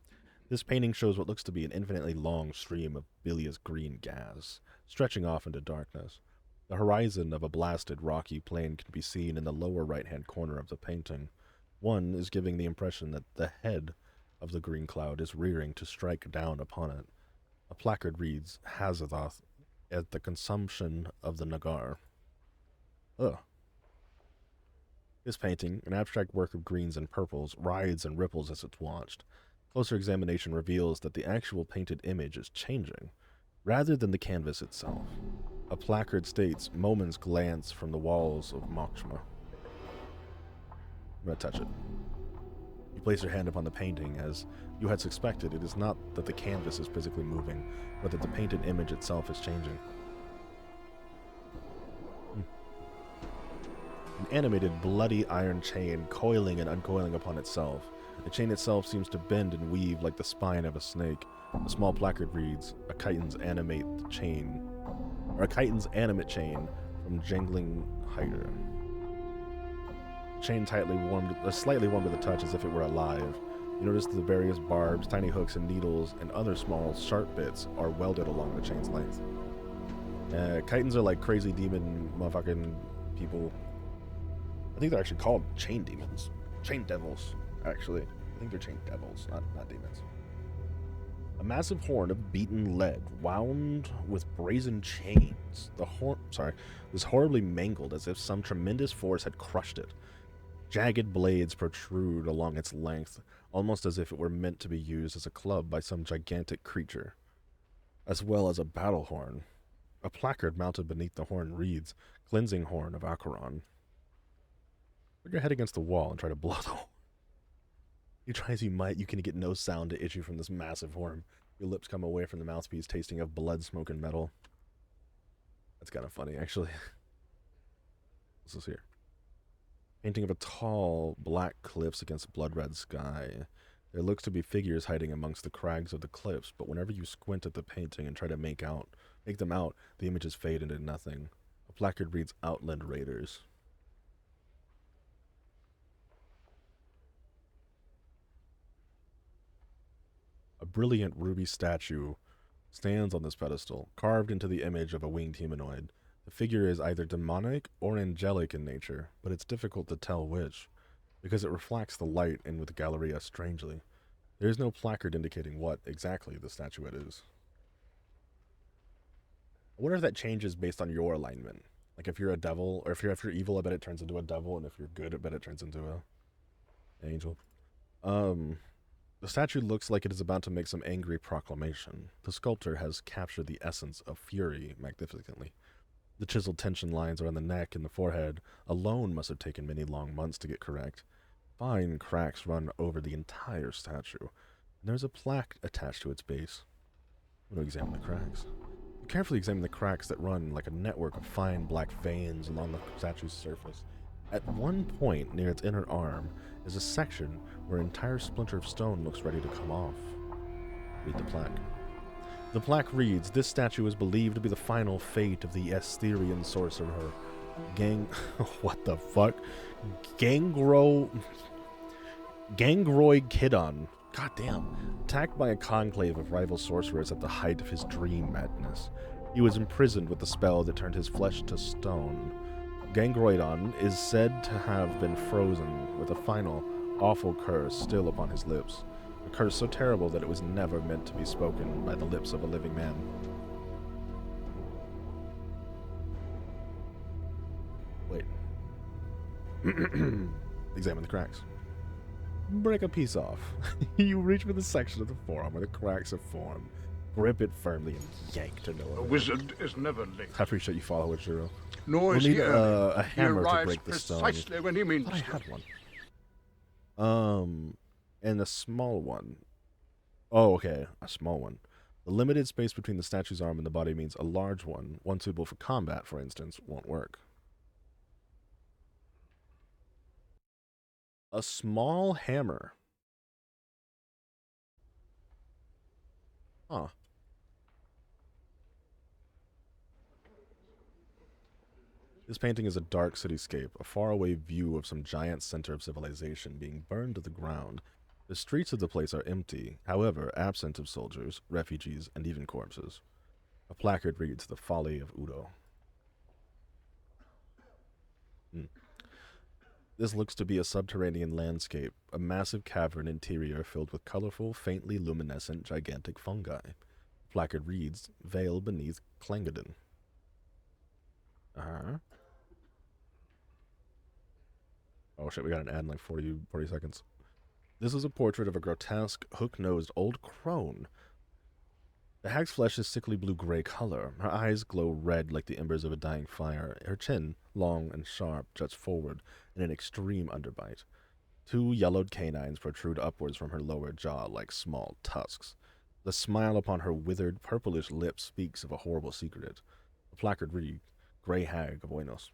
This painting shows what looks to be an infinitely long stream of bilious green gas, stretching off into darkness. The horizon of a blasted rocky plain can be seen in the lower right-hand corner of the painting. One is giving the impression that the head of the green cloud is rearing to strike down upon it. A placard reads, Hazathoth, at the consumption of the Nagar. Ugh. This painting, an abstract work of greens and purples, writhes and ripples as it's watched. Closer examination reveals that the actual painted image is changing, rather than the canvas itself. A placard states, Moments glance from the walls of Mokshma. I'm going to touch it. You place your hand upon the painting. As you had suspected, it is not that the canvas is physically moving, but that the painted image itself is changing. An animated, bloody iron chain coiling and uncoiling upon itself. The chain itself seems to bend and weave like the spine of a snake. A small placard reads, "A chitin's animate chain," or "A chitin's animate chain from jangling hider." Chain slightly warm to the touch as if it were alive. You notice the various barbs, tiny hooks, and needles, and other small, sharp bits are welded along the chain's length. Chitons are like crazy demon motherfucking people. I think they're actually called chain demons. Chain devils, actually. I think they're chain devils, not demons. A massive horn of beaten lead, wound with brazen chains. The horn, was horribly mangled as if some tremendous force had crushed it. Jagged blades protrude along its length, almost as if it were meant to be used as a club by some gigantic creature, as well as a battle horn. A placard mounted beneath the horn reads, "Cleansing Horn of Acheron." Put your head against the wall and try to blow the horn. You try as you might, you can get no sound to issue from this massive horn. Your lips come away from the mouthpiece, tasting of blood, smoke, and metal. That's kind of funny, actually. What's this here? Painting of a tall, black cliffs against a blood-red sky. There looks to be figures hiding amongst the crags of the cliffs, but whenever you squint at the painting and try to make them out, the images fade into nothing. A placard reads, "Outland Raiders." A brilliant ruby statue stands on this pedestal, carved into the image of a winged humanoid. The figure is either demonic or angelic in nature, but it's difficult to tell which, because it reflects the light in with the Galleria strangely. There is no placard indicating what exactly the statuette is. I wonder if that changes based on your alignment. Like if you're a devil, or if you're evil, I bet it turns into a devil, and if you're good, I bet it turns into a angel. The statue looks like it is about to make some angry proclamation. The sculptor has captured the essence of fury magnificently. The chiseled tension lines around the neck and the forehead alone must have taken many long months to get correct. Fine cracks run over the entire statue, and there's a plaque attached to its base. I'm going to examine the cracks. You carefully examine the cracks that run like a network of fine black veins along the statue's surface. At one point near its inner arm is a section where an entire splinter of stone looks ready to come off. Read the plaque. The plaque reads, "This statue is believed to be the final fate of the Asterian sorcerer, what the fuck? Gangroid Kidon. Goddamn. Attacked by a conclave of rival sorcerers at the height of his dream madness. He was imprisoned with the spell that turned his flesh to stone. Gangroidon is said to have been frozen with a final, awful curse still upon his lips. A curse so terrible that it was never meant to be spoken by the lips of a living man." Wait. Examine the cracks. Break a piece off. You reach for the section of the forearm where the cracks have formed. Grip it firmly and yank to no A avail. wizard is never late. I appreciate you follow it, Shiro. Nor We'll is need he early. a hammer he to arrives break the stone. precisely when he means I thought I to. had one. And a small one. Oh, okay, a small one. The limited space between the statue's arm and the body means a large one suitable for combat, for instance, won't work. A small hammer. Huh. This painting is a dark cityscape, a faraway view of some giant center of civilization being burned to the ground. The streets of the place are empty, however, absent of soldiers, refugees, and even corpses. A placard reads, "The Folly of Udo." This looks to be a subterranean landscape, a massive cavern interior filled with colorful, faintly luminescent, gigantic fungi. The placard reads, "Veil beneath Clangadon." Uh-huh. Oh shit, we got an ad in like 40 seconds. This is a portrait of a grotesque, hook-nosed old crone. The hag's flesh is sickly blue-gray color. Her eyes glow red like the embers of a dying fire. Her chin, long and sharp, juts forward in an extreme underbite. Two yellowed canines protrude upwards from her lower jaw like small tusks. The smile upon her withered, purplish lips speaks of a horrible secret. The placard reads, "Grey Hag of Oinos."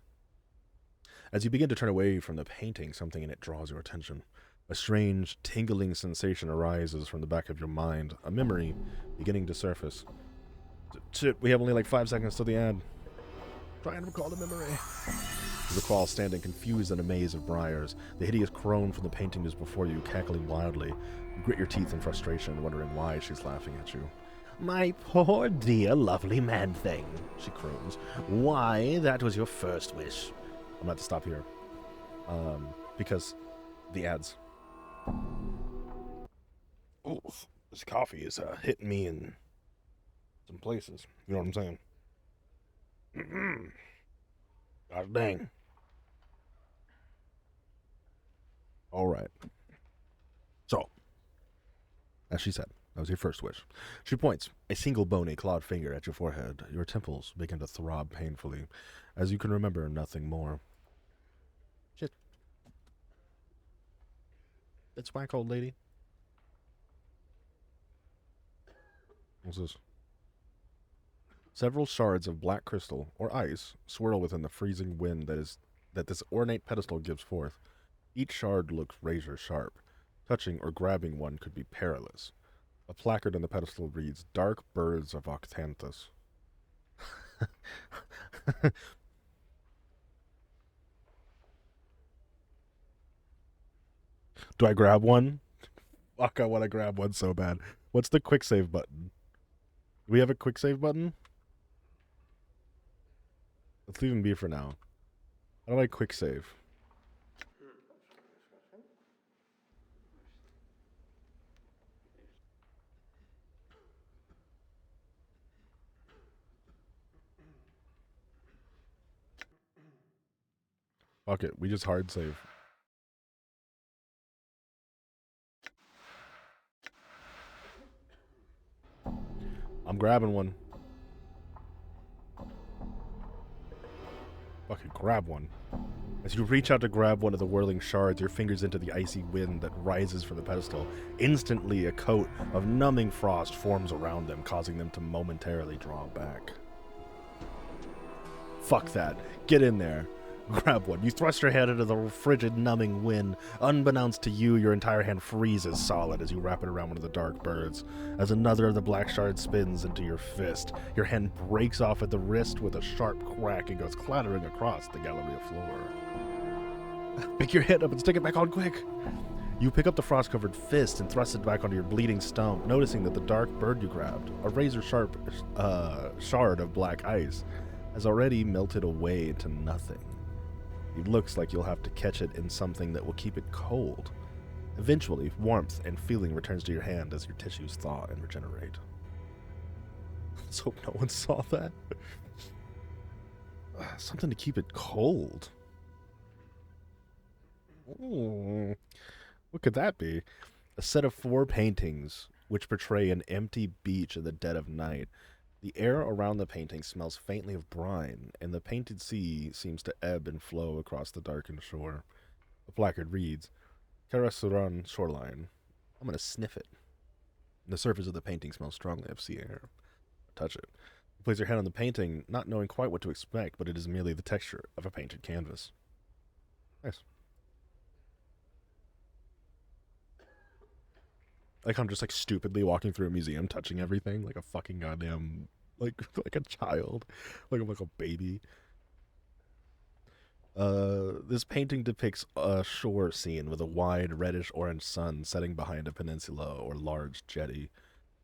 As you begin to turn away from the painting, something in it draws your attention. A strange, tingling sensation arises from the back of your mind, a memory beginning to surface. Shit, we have only like 5 seconds till the ad. Try and recall the memory. You recall standing confused in a maze of briars. The hideous crone from the painting is before you, cackling wildly. You grit your teeth in frustration, wondering why she's laughing at you. My poor dear lovely man-thing, she croons. Why, that was your first wish. I'm going to stop here. Because the ads. Oh, this coffee is hitting me in some places. You know what I'm saying? God dang. All right. So, as she said, that was your first wish. She points a single bony, clawed finger at your forehead. Your temples begin to throb painfully, as you can remember nothing more. Shit. It's whack, old lady. What's this? Several shards of black crystal, or ice, swirl within the freezing wind that this ornate pedestal gives forth. Each shard looks razor sharp. Touching or grabbing one could be perilous. A placard on the pedestal reads, "Dark Birds of Octanthus." Do I grab one? Fuck, I want to grab one so bad. What's the quick save button? Do we have a quick save button? Let's leave him be for now. How do I quick save? Fuck it, we just hard save. I'm grabbing one. Fucking grab one. As you reach out to grab one of the whirling shards, your fingers into the icy wind that rises from the pedestal. Instantly, a coat of numbing frost forms around them, causing them to momentarily draw back. Fuck that. Get in there. Grab one. You thrust your hand into the frigid, numbing wind. Unbeknownst to you, your entire hand freezes solid as you wrap it around one of the dark birds. As another of the black shards spins into your fist, your hand breaks off at the wrist with a sharp crack and goes clattering across the Galleria floor. Pick your head up and stick it back on quick. You pick up the frost-covered fist and thrust it back onto your bleeding stump, noticing that the dark bird you grabbed, a razor-sharp shard of black ice, has already melted away into nothing. It looks like you'll have to catch it in something that will keep it cold. Eventually, warmth and feeling returns to your hand as your tissues thaw and regenerate. Let's hope no one saw that. Something to keep it cold. Ooh, what could that be? A set of 4 paintings which portray an empty beach in the dead of night. The air around the painting smells faintly of brine, and the painted sea seems to ebb and flow across the darkened shore. The placard reads, "Karasuran Shoreline." I'm going to sniff it. The surface of the painting smells strongly of sea air. Touch it. You place your hand on the painting, not knowing quite what to expect, but it is merely the texture of a painted canvas. Nice. Like I'm just like stupidly walking through a museum, touching everything like a fucking goddamn, like a child, like I'm like a baby. This painting depicts a shore scene with a wide reddish-orange sun setting behind a peninsula or large jetty.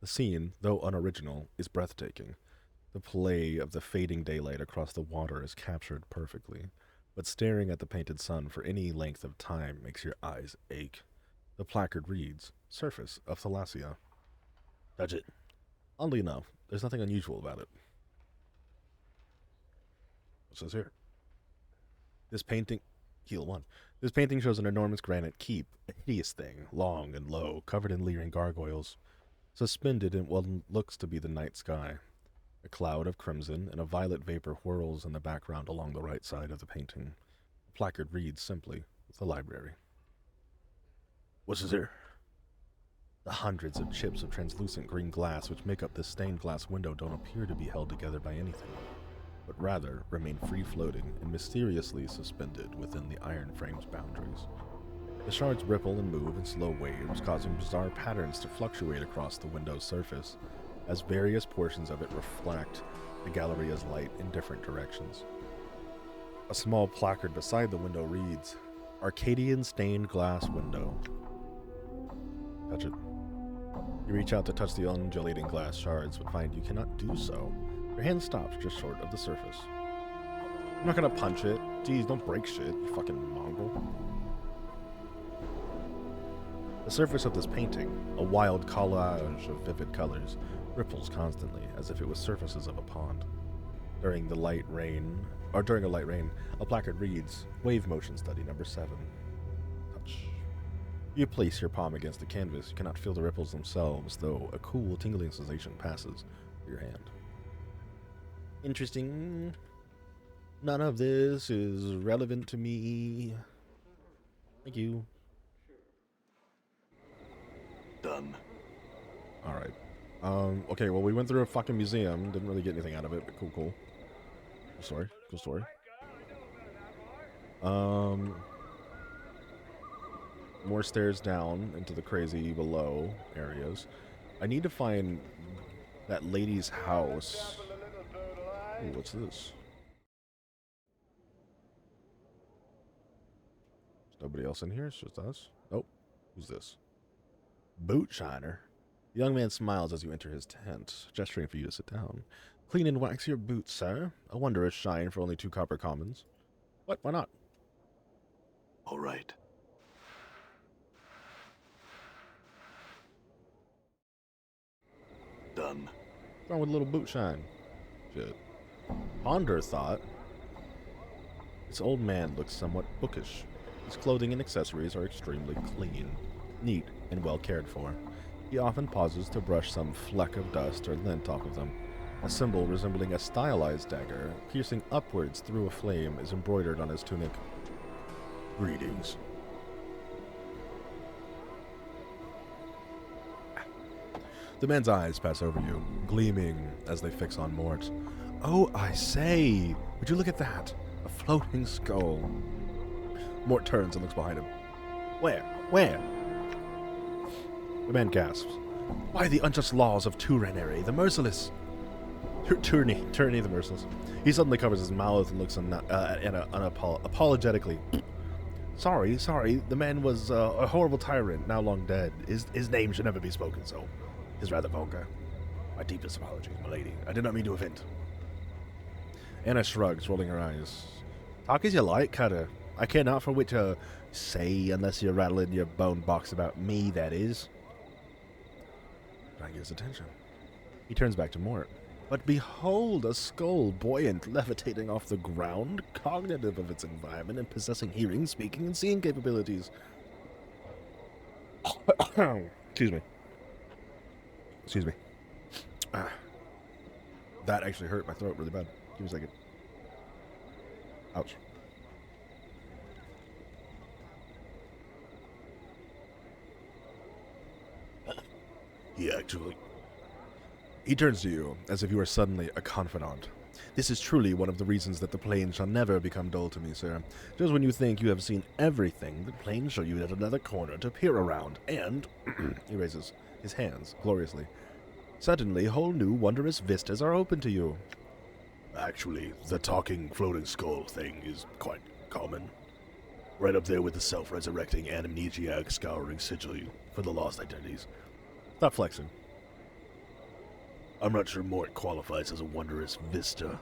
The scene, though unoriginal, is breathtaking. The play of the fading daylight across the water is captured perfectly, but staring at the painted sun for any length of time makes your eyes ache. The placard reads, "Surface of Thalassia." Touch it. Oddly enough, there's nothing unusual about it. What's this here? This painting... Heal 1. This painting shows an enormous granite keep, a hideous thing, long and low, covered in leering gargoyles, suspended in what looks to be the night sky. A cloud of crimson and a violet vapor whirls in the background along the right side of the painting. The placard reads simply, "The Library." What's this here? The hundreds of chips of translucent green glass which make up this stained glass window don't appear to be held together by anything. but rather remain free-floating and mysteriously suspended within the iron frame's boundaries. The shards ripple and move in slow waves, causing bizarre patterns to fluctuate across the window's surface, as various portions of it reflect the Galleria's light in different directions. A small placard beside the window reads, "Arcadian stained glass window." Touch it. You reach out to touch the undulating glass shards, but find you cannot do so. Your hand stops just short of the surface. I'm not gonna punch it. Geez, don't break shit, you fucking mongrel. The surface of this painting, a wild collage of vivid colors, ripples constantly as if it was surfaces of a pond. During a light rain, a placard reads, "Wave motion study number 7. Touch." You place your palm against the canvas. You cannot feel the ripples themselves, though a cool, tingling sensation passes through your hand. Interesting. None of this is relevant to me. Thank you. Done. Alright. Okay, well, we went through a fucking museum. Didn't really get anything out of it, but cool. Cool story. Cool story. More stairs down into the crazy below areas. I need to find that lady's house. Ooh, what's this? There's nobody else in here, it's just us. Oh, who's this? Boot shiner. The young man smiles as you enter his tent, gesturing for you to sit down. "Clean and wax your boots, sir. A wondrous shine for only 2 copper commons." What? Why not? All right. Done. What's wrong with a little boot shine? Shit. Ponder thought. This old man looks somewhat bookish. His clothing and accessories are extremely clean, neat, and well cared for. He often pauses to brush some fleck of dust or lint off of them. A symbol resembling a stylized dagger, piercing upwards through a flame, is embroidered on his tunic. "Greetings." The man's eyes pass over you, gleaming as they fix on Mort. "Oh, I say! Would you look at that? A floating skull." Mort turns and looks behind him. Where? Where?" The man gasps. "By the unjust laws of Turanary, the merciless." Tourney, the merciless. He suddenly covers his mouth and looks apologetically. Sorry. The man was a horrible tyrant, now long dead. His name should never be spoken, so is rather vulgar. My deepest apologies, my lady. I did not mean to offend." Anna shrugs, rolling her eyes. "Talk as you like, Cutter. I care not for what to say unless you're rattling your bone box about me, that is." Trying to get his attention. He turns back to Mort. But behold, a skull, buoyant, levitating off the ground, cognitive of its environment and possessing hearing, speaking, and seeing capabilities. Excuse me. That actually hurt my throat really bad. Give me a second. Ouch. He turns to you, as if you were suddenly a confidant. "This is truly one of the reasons that the plains shall never become dull to me, sir. Just when you think you have seen everything, the plains show you yet another corner to peer around, and..." He raises his hands gloriously. "Suddenly, whole new wondrous vistas are open to you." Actually, the talking floating skull thing is quite common. Right up there with the self-resurrecting amnesiac scouring sigil for the lost identities. Stop flexing. I'm not sure Mort qualifies as a wondrous vista.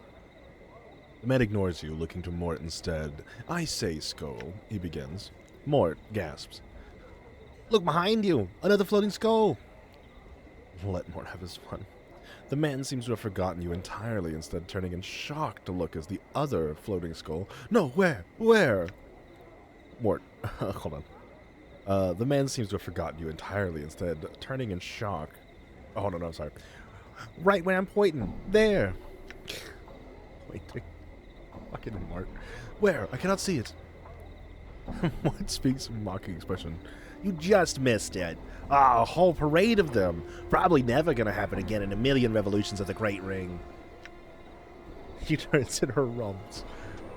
The man ignores you, looking to Mort instead. "I say, skull," he begins. Mort gasps. "Look behind you! Another floating skull!" Let Mort have his fun. The man seems to have forgotten you entirely, instead turning in shock to look as the other floating skull... No, where? Mort, hold on. The man seems to have forgotten you entirely, instead turning in shock... Oh, hold on, I'm sorry. Right where I'm pointing. There. Pointing. Fucking Mort. Where? I cannot see it. Mort speaks a mocking expression. "You just missed it. A whole parade of them. Probably never gonna happen again in a million revolutions of the Great Ring." He turns in her rumps.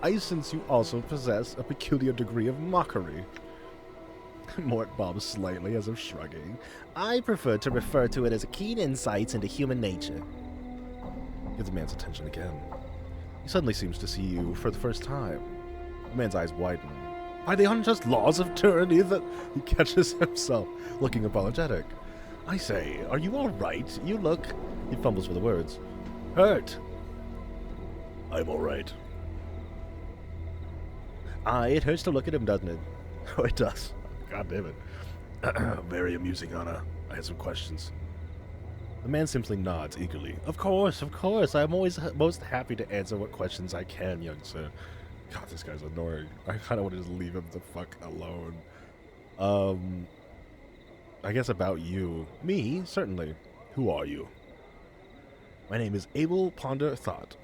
I sense you also possess a peculiar degree of mockery. Mort bobs slightly as if shrugging. I prefer to refer to it as a keen insight into human nature. Gets the man's attention again. He suddenly seems to see you for the first time. The man's eyes widen. By the unjust laws of tyranny that he catches himself, looking apologetic. I say, are you all right? You look... He fumbles for the words. Hurt. I'm all right. It hurts to look at him, doesn't it? Oh, it does. God damn it. Very amusing, Anna. I had some questions. The man simply nods eagerly. Of course, of course. I'm always most happy to answer what questions I can, young sir. God, this guy's annoying. I kind of want to just leave him the fuck alone. I guess about you. Me? Certainly. Who are you? My name is Abel Ponder Thought.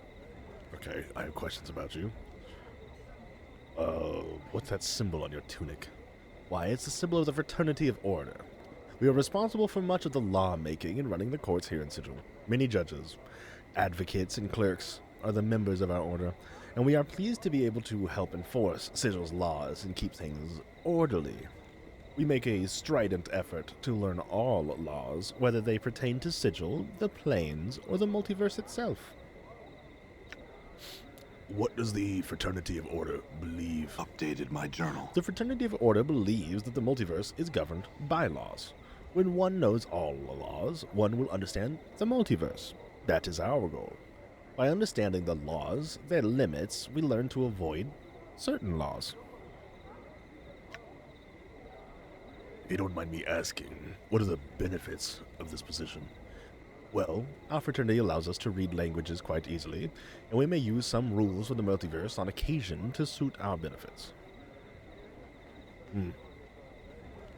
Okay, I have questions about you. What's that symbol on your tunic? Why, it's the symbol of the Fraternity of Order. We are responsible for much of the law-making and running the courts here in Sigil. Many judges, advocates, and clerks are the members of our order, and we are pleased to be able to help enforce Sigil's laws and keep things orderly. We make a strident effort to learn all laws, whether they pertain to Sigil, the Planes, or the multiverse itself. What does the Fraternity of Order believe? Updated my journal. The Fraternity of Order believes that the multiverse is governed by laws. When one knows all the laws, one will understand the multiverse. That is our goal. By understanding the laws, their limits, we learn to avoid certain laws. If you don't mind me asking, what are the benefits of this position? Well, our fraternity allows us to read languages quite easily, and we may use some rules of the multiverse on occasion to suit our benefits.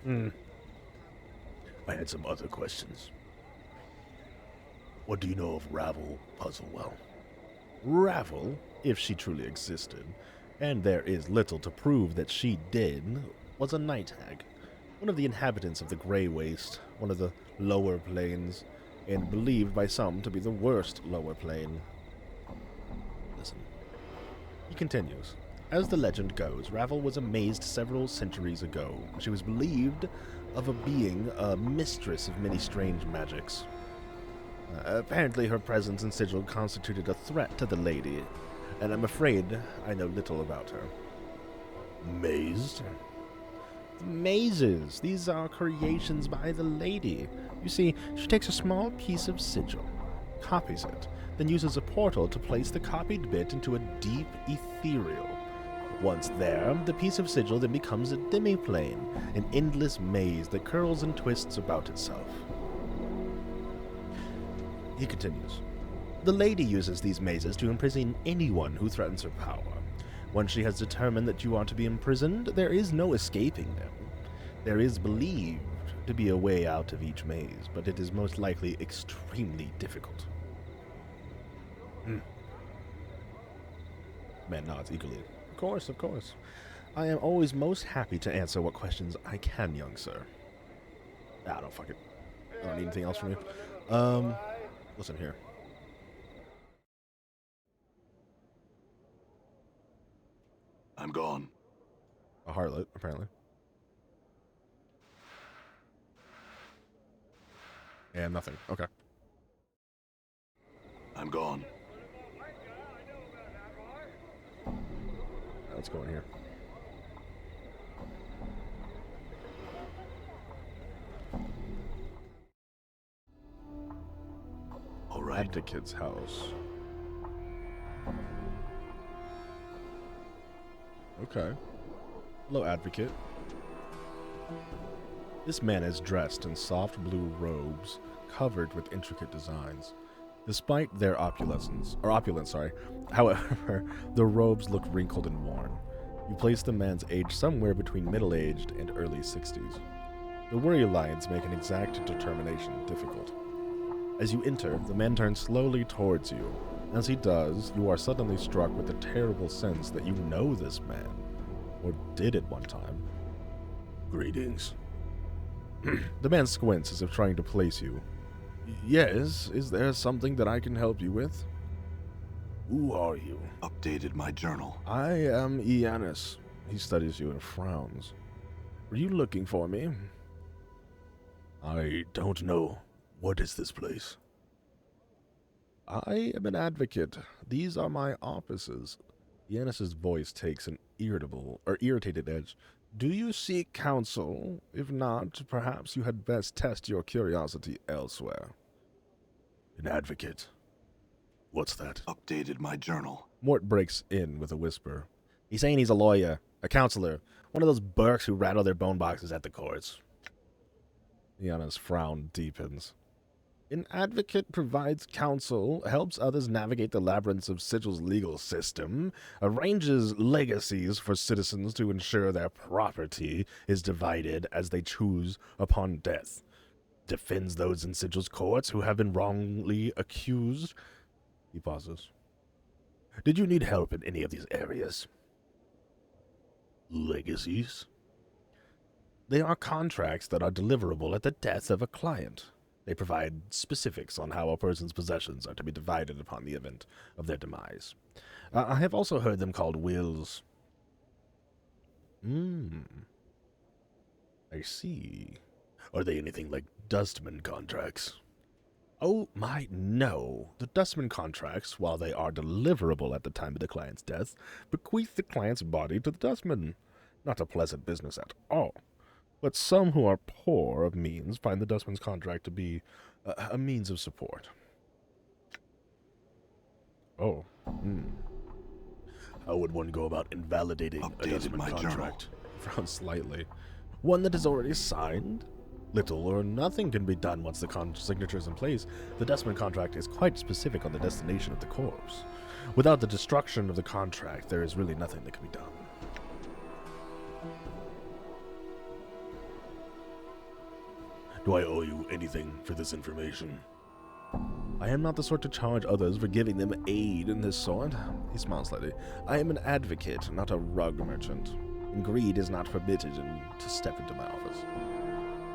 I had some other questions. What do you know of Ravel Puzzlewell? Ravel, if she truly existed, and there is little to prove that she did, was a night hag, one of the inhabitants of the Grey Waste, one of the lower planes, and believed by some to be the worst lower plane. Listen. He continues. As the legend goes, Ravel was amazed several centuries ago. She was believed of being a mistress of many strange magics. Apparently her presence in Sigil constituted a threat to the lady, and I'm afraid I know little about her. Mazed? Mazes. These are creations by the lady. You see, she takes a small piece of sigil, copies it, then uses a portal to place the copied bit into a deep ethereal. Once there, the piece of sigil then becomes a demi-plane, an endless maze that curls and twists about itself. He continues. The lady uses these mazes to imprison anyone who threatens her power. Once she has determined that you are to be imprisoned, there is no escaping them. There is believed to be a way out of each maze, but it is most likely extremely difficult. Man nods eagerly. Of course, of course. I am always most happy to answer what questions I can, young sir. I don't fuck it. I don't need anything else from you. Listen here. I'm gone. A harlot, apparently. And nothing. Okay. I'm gone. Let's go in here. All right. Advocate's house. Okay. Hello, Advocate. This man is dressed in soft blue robes, covered with intricate designs. Despite their opulence, however, the robes look wrinkled and worn. You place the man's age somewhere between middle-aged and early 60s. The worry lines make an exact determination difficult. As you enter, the man turns slowly towards you. As he does, you are suddenly struck with the terrible sense that you know this man, or did at one time. Greetings. The man squints as if trying to place you. Yes, is there something that I can help you with? Who are you? Updated my journal. I am Iannis. He studies you and frowns. Were you looking for me? I don't know. What is this place? I am an advocate. These are my offices. Iannis's voice takes an irritated edge. Do you seek counsel? If not, perhaps you had best test your curiosity elsewhere. An advocate? What's that? Updated my journal. Mort breaks in with a whisper. He's saying he's a lawyer, a counselor, one of those Burks who rattle their bone boxes at the courts. Ianna's frown deepens. An advocate provides counsel, helps others navigate the labyrinths of Sigil's legal system, arranges legacies for citizens to ensure their property is divided as they choose upon death, defends those in Sigil's courts who have been wrongly accused. He pauses. Did you need help in any of these areas? Legacies? They are contracts that are deliverable at the death of a client. They provide specifics on how a person's possessions are to be divided upon the event of their demise. I have also heard them called wills. I see. Are they anything like dustman contracts? Oh my, no. The Dustman contracts, while they are deliverable at the time of the client's death, bequeath the client's body to the Dustman. Not a pleasant business at all. But some who are poor of means find the Dustman's contract to be a means of support. Oh. How would one go about invalidating a Updated dustman my journal. contract? Frowns slightly. One that is already signed? Little or nothing can be done once the signature is in place. The Dustman contract is quite specific on the destination of the corpse. Without the destruction of the contract, there is really nothing that can be done. Do I owe you anything for this information? I am not the sort to charge others for giving them aid in this sort. He smiles slightly. I am an advocate, not a rug merchant. And greed is not permitted to step into my office.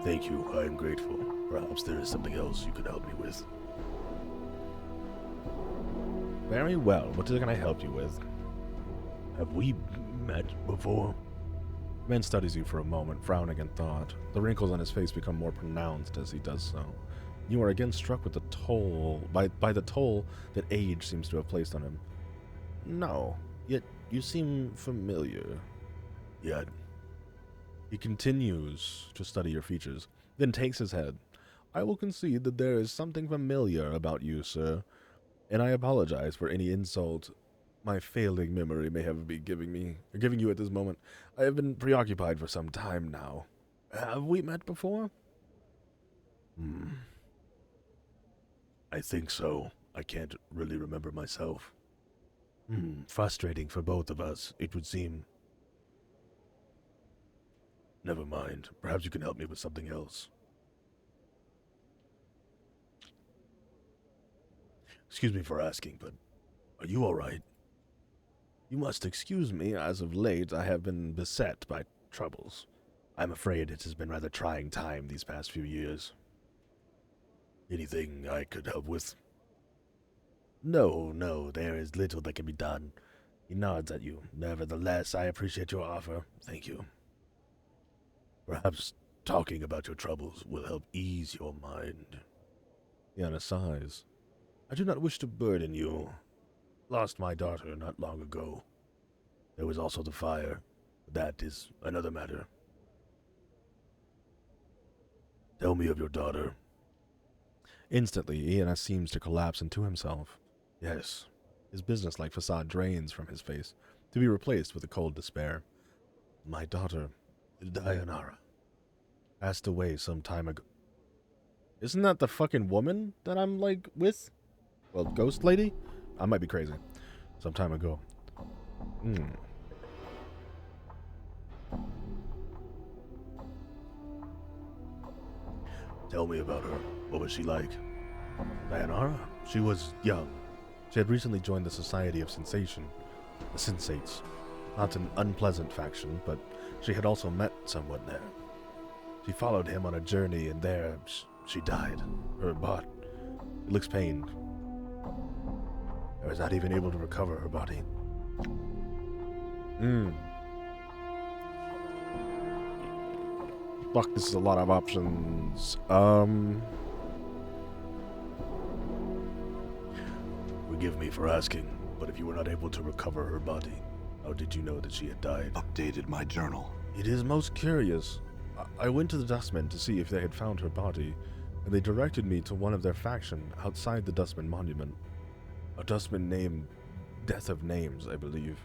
Thank you, I am grateful. Perhaps there is something else you could help me with. Very well. What can I help you with? Have we met before? The man studies you for a moment, frowning in thought. The wrinkles on his face become more pronounced as he does so. You are again struck with the toll, by the toll that age seems to have placed on him. No, yet you seem familiar. Yet. He continues to study your features, then takes his head. I will concede that there is something familiar about you, sir, and I apologize for any insult my failing memory may have been giving you at this moment. I have been preoccupied for some time now. Have we met before? I think so. I can't really remember myself. Frustrating for both of us, it would seem. Never mind. Perhaps you can help me with something else. Excuse me for asking, but are you alright? You must excuse me, as of late I have been beset by troubles. I'm afraid it has been rather trying time these past few years. Anything I could help with? No, there is little that can be done. He nods at you. Nevertheless, I appreciate your offer. Thank you. Perhaps talking about your troubles will help ease your mind. Yana sighs. I do not wish to burden you. Lost my daughter not long ago. There was also the fire. That is another matter. Tell me of your daughter. Instantly, Iana seems to collapse into himself. Yes, his businesslike facade drains from his face, to be replaced with a cold despair. My daughter, Dayanara, passed away some time ago. Isn't that the fucking woman that I'm, with? Well, ghost lady? I might be crazy. Some time ago. Tell me about her. What was she like? Dayanara? She was young. She had recently joined the Society of Sensation, the Sensates. Not an unpleasant faction, but she had also met someone there. She followed him on a journey, and there she died. Her body looks pained. was not even able to recover her body. Fuck, this is a lot of options. Forgive me for asking, but if you were not able to recover her body, how did you know that she had died? Updated my journal. It is most curious. I went to the Dustmen to see if they had found her body, and they directed me to one of their faction outside the Dustman Monument. A Dustman named Death of Names, I believe.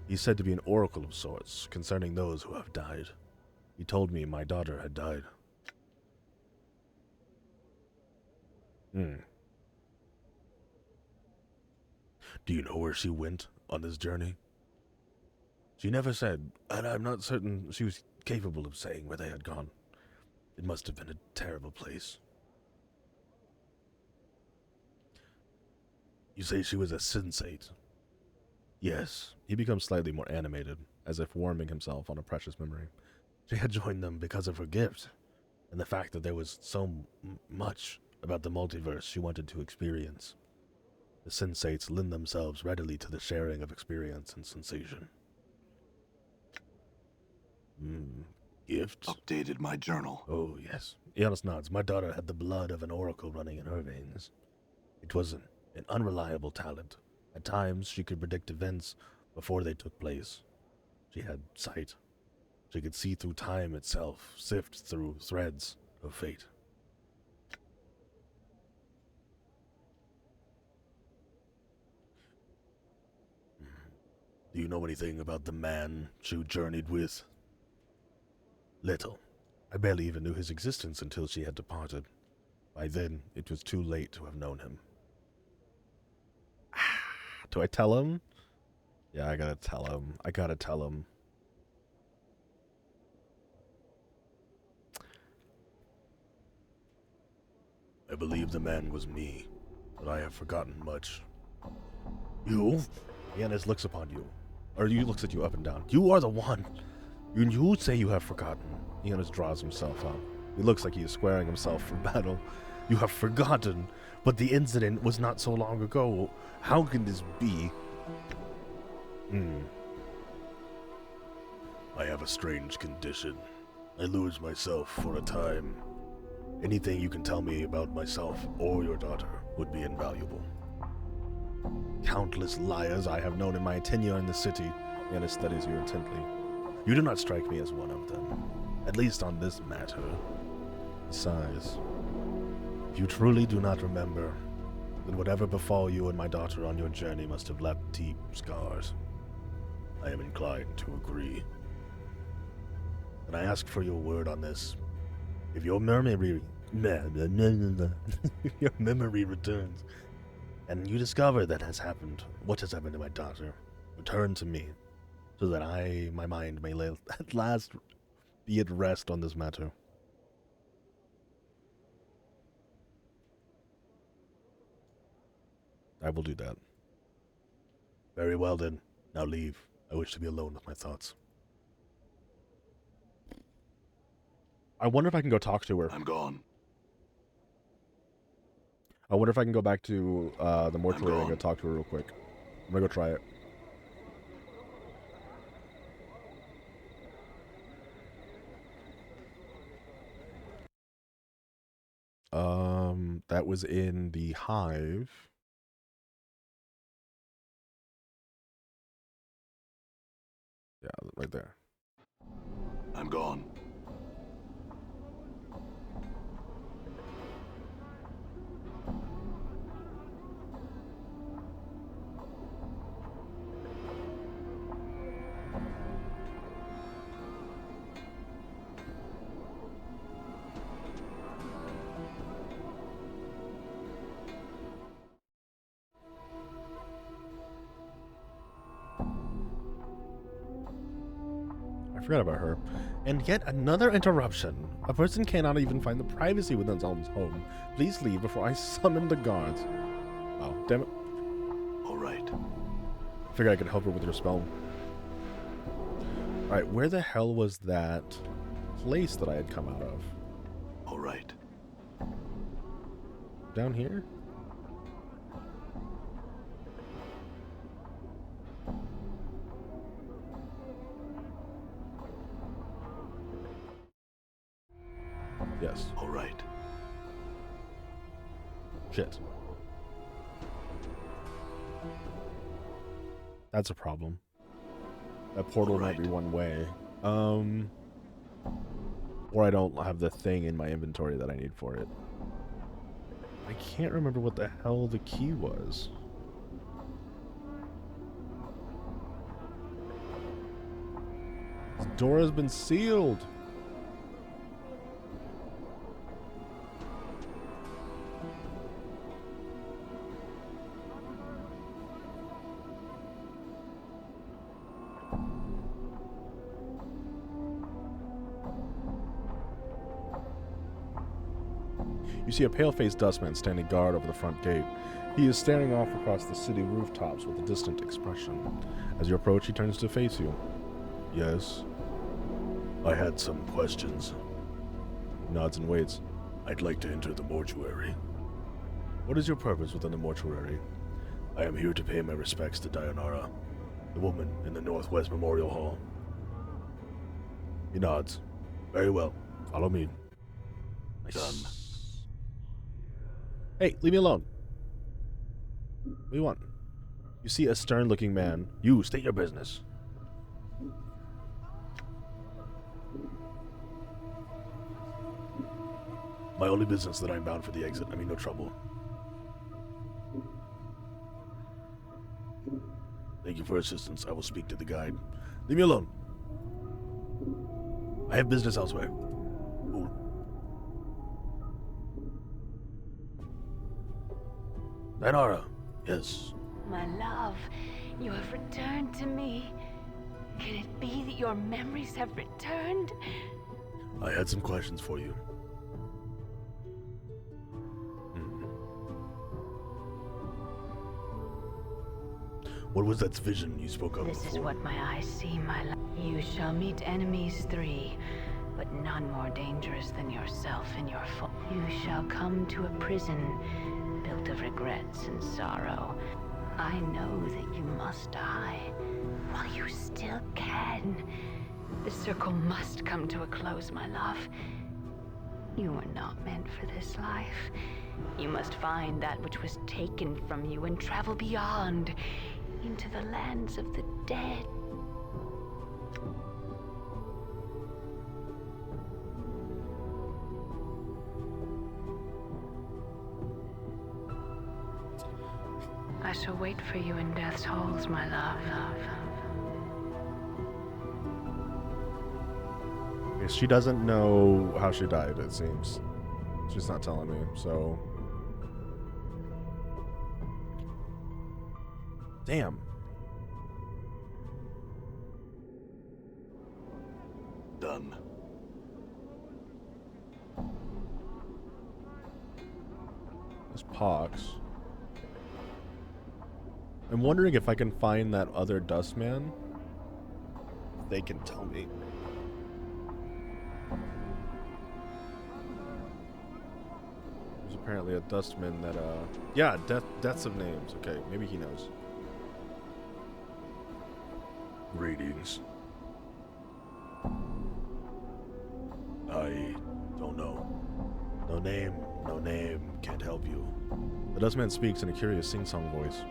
He's said to be an oracle of sorts concerning those who have died. He told me my daughter had died. Do you know where she went on this journey? She never said, and I'm not certain she was capable of saying where they had gone. It must have been a terrible place. You say she was a sensate? Yes, he becomes slightly more animated, as if warming himself on a precious memory. She had joined them because of her gift, and the fact that there was so much about the multiverse she wanted to experience. The sensates lend themselves readily to the sharing of experience and sensation. Gifts? Updated my journal. Oh, yes. Eonis nods. My daughter had the blood of an oracle running in her veins. It was an unreliable talent. At times, she could predict events before they took place. She had sight. She could see through time itself, sift through threads of fate. Do you know anything about the man she journeyed with? Little. I barely even knew his existence until she had departed. By then, it was too late to have known him. Do I tell him? Yeah, I gotta tell him. I believe the man was me, but I have forgotten much. You? Yanis looks upon you. Or he looks at you up and down. You are the one. You say you have forgotten. Yanis draws himself up. He looks like he is squaring himself for battle. You have forgotten, but the incident was not so long ago. How can this be? I have a strange condition. I lose myself for a time. Anything you can tell me about myself or your daughter would be invaluable. Countless liars I have known in my tenure in the city. Yanis studies you intently. You do not strike me as one of them, at least on this matter. He sighs. If you truly do not remember, then whatever befall you and my daughter on your journey must have left deep scars. I am inclined to agree. And I ask for your word on this. If your memory returns, and you discover that has happened, what has happened to my daughter, return to me, so that my mind may at last be at rest on this matter. I will do that. Very well then. Now leave. I wish to be alone with my thoughts. I wonder if I can go talk to her. I'm gone. I wonder if I can go back to the mortuary and go talk to her real quick. I'm gonna go try it. That was in the hive. Yeah, right there. I'm gone. I forgot about her. And yet another interruption. A person cannot even find the privacy within his own home. Please leave before I summon the guards. Oh, damn it. All right. Figured I could help her with your spell. Alright, where the hell was that place that I had come out of? All right. Down here? Yes. All right. Shit. That's a problem. That portal might be one way. Or I don't have the thing in my inventory that I need for it. I can't remember what the hell the key was. This door has been sealed. You see a pale-faced dustman standing guard over the front gate. He is staring off across the city rooftops with a distant expression. As you approach, he turns to face you. Yes? I had some questions. He nods and waits. I'd like to enter the mortuary. What is your purpose within the mortuary? I am here to pay my respects to Dayanara, the woman in the Northwest Memorial Hall. He nods. Very well. Follow me. Done. Hey, leave me alone. What do you want? You see a stern-looking man. You, state your business. My only business that I'm bound for the exit. I mean, no trouble. Thank you for assistance. I will speak to the guide. Leave me alone. I have business elsewhere. Ooh. Dayanara. Yes. My love, you have returned to me. Can it be that your memories have returned? I had some questions for you. What was that vision you spoke of This before? is what my eyes see, my love. You shall meet enemies 3, but none more dangerous than yourself in your fall. You shall come to a prison built of regrets and sorrow. I know that you must die while you still can. The circle must come to a close, my love. You were not meant for this life. You must find that which was taken from you and travel beyond into the lands of the dead. I shall wait for you in death's halls, my love. Yes, she doesn't know how she died, it seems. She's not telling me, so... Damn. Done. There's Pox. I'm wondering if I can find that other Dustman. They can tell me. There's apparently a Dustman that, yeah, Deaths of Names. Okay, maybe he knows. Greetings. I don't know. No name, can't help you. The Dustman speaks in a curious sing-song voice.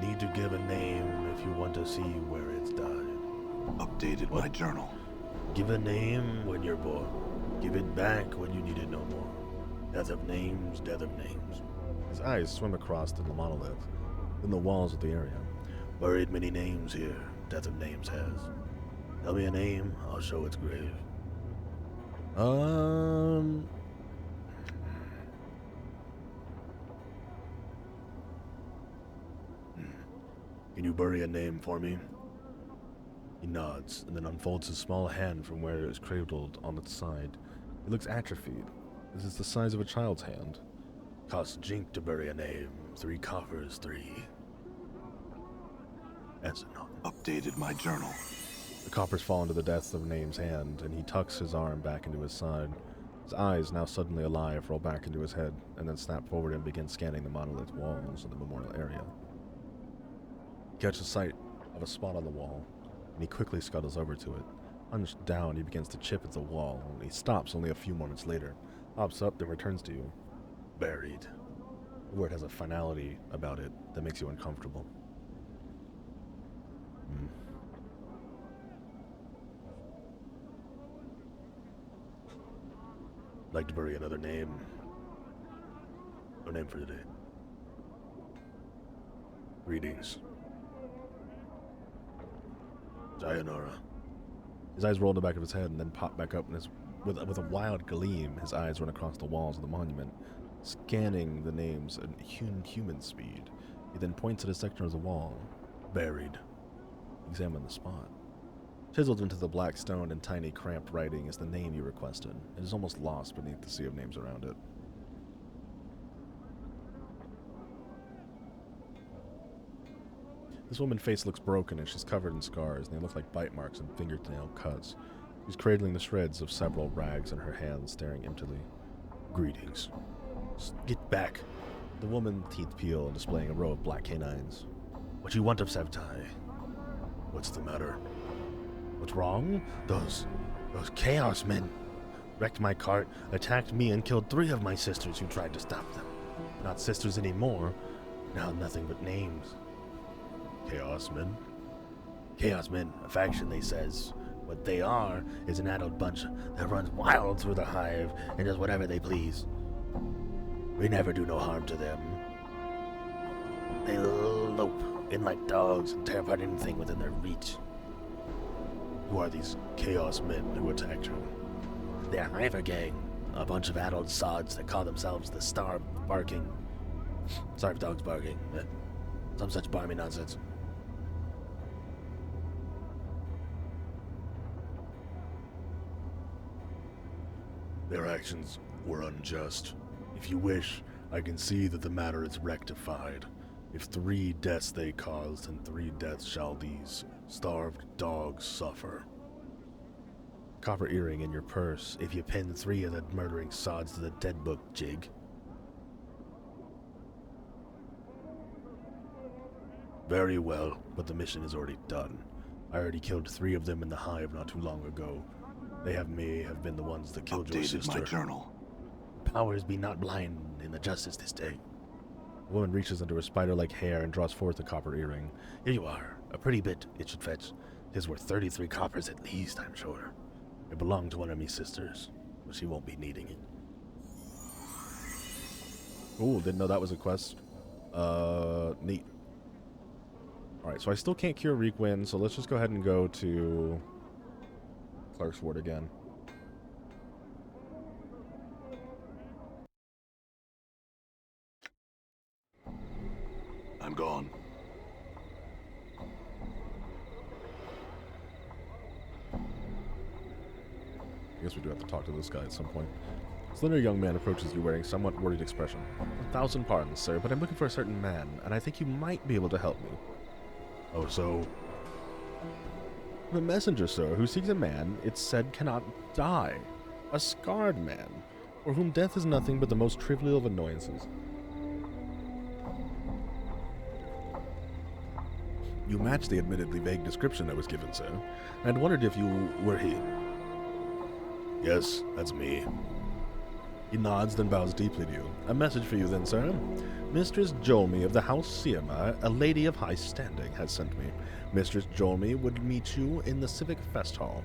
Need to give a name if you want to see where it's died. Updated my journal. Give a name when you're born. Give it back when you need it no more. Death of names, death of names. His eyes swim across to the monolith, then the walls of the area. Buried many names here, death of names has. Tell me a name, I'll show its grave. Can you bury a name for me? He nods and then unfolds his small hand from where it is cradled on its side. It looks atrophied. This is the size of a child's hand. Costs jink to bury a name. 3 coffers, 3. That's enough. Updated my journal. The coppers fall into the Death of Name's hand, and he tucks his arm back into his side. His eyes, now suddenly alive, roll back into his head, and then snap forward and begin scanning the monolith walls of the memorial area. He catches sight of a spot on the wall, and he quickly scuttles over to it. Hunched down, he begins to chip at the wall, and he stops only a few moments later. Pops up, then returns to you. Buried. The word has a finality about it that makes you uncomfortable. Like to bury another name. No name for today. Greetings. Sayonara. His eyes roll in the back of his head and then pop back up, and with a wild gleam, his eyes run across the walls of the monument, scanning the names at human speed. He then points at a section of the wall. Buried. Examine the spot. Chiseled into the black stone in tiny, cramped writing is the name you requested. It is almost lost beneath the sea of names around it. This woman's face looks broken, and she's covered in scars, and they look like bite marks and fingernail cuts. She's cradling the shreds of several rags in her hands, staring emptily. Greetings. Get back! The woman's teeth peel, displaying a row of black canines. What you want of Savtai? What's the matter? What's wrong? Those Chaos Men wrecked my cart, attacked me, and killed 3 of my sisters who tried to stop them. Not sisters anymore. Now nothing but names. Chaos Men? Chaos Men, a faction, they says. What they are is an adult bunch that runs wild through the hive and does whatever they please. We never do no harm to them. They lope in like dogs and tear apart anything within their reach. Who are these Chaos Men who attacked her? They're Hiver Gang, a bunch of adult sods that call themselves the Starved Dogs Barking. Some such barmy nonsense. Their actions were unjust. If you wish, I can see that the matter is rectified. If 3 deaths they caused, and 3 deaths shall these starved dogs suffer. Copper earring in your purse If you pin 3 of the murdering sods to the dead book jig. Very well, but the mission is already done. I already killed 3 of them in the hive not too long ago. They may have been the ones that killed your Updated sister. my journal. Powers be not blind in the justice this day. The woman reaches into her spider-like hair and draws forth a copper earring. Here you are. A pretty bit it should fetch. 'Tis worth 33 coppers at least, I'm sure. It belonged to one of me sisters, but she won't be needing it. Ooh, didn't know that was a quest. Neat. Alright, so I still can't cure Reekwind, so let's just go ahead and go to Clark's Ward again. I'm gone. I guess we do have to talk to this guy at some point. A slender young man approaches you wearing somewhat worried expression. 1,000 pardons, sir, but I'm looking for a certain man, and I think you might be able to help me. Oh, so The messenger, sir, who seeks a man, it's said cannot die. A scarred man, for whom death is nothing but the most trivial of annoyances. You match the admittedly vague description that was given, sir. I'd wondered if you were he. yes, that's me. He nods, then bows deeply to you. A message for you, then, sir. Mistress Jolmy of the House Siema, a lady of high standing, has sent me. Mistress Jolmy would meet you in the Civic Fest Hall,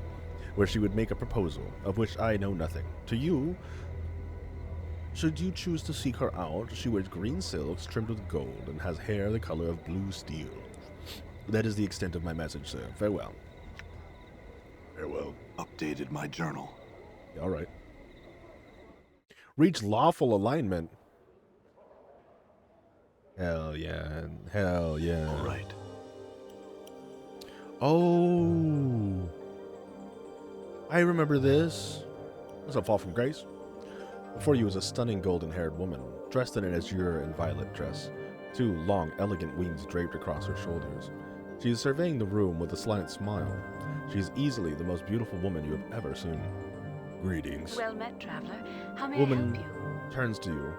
where she would make a proposal, of which I know nothing. To you, should you choose to seek her out, she wears green silks trimmed with gold, and has hair the color of blue steel. That is the extent of my message, sir. Farewell. Farewell. Updated my journal. All right. Reach lawful alignment. Hell yeah. Hell yeah. All right. Oh. I remember this. What's up, Fall from Grace? Before you was a stunning golden-haired woman, dressed in an azure and violet dress, 2 long, elegant wings draped across her shoulders. She is surveying the room with a slight smile. She is easily the most beautiful woman you have ever seen. Greetings. Well met, traveler. How may Woman I help you? turns to you.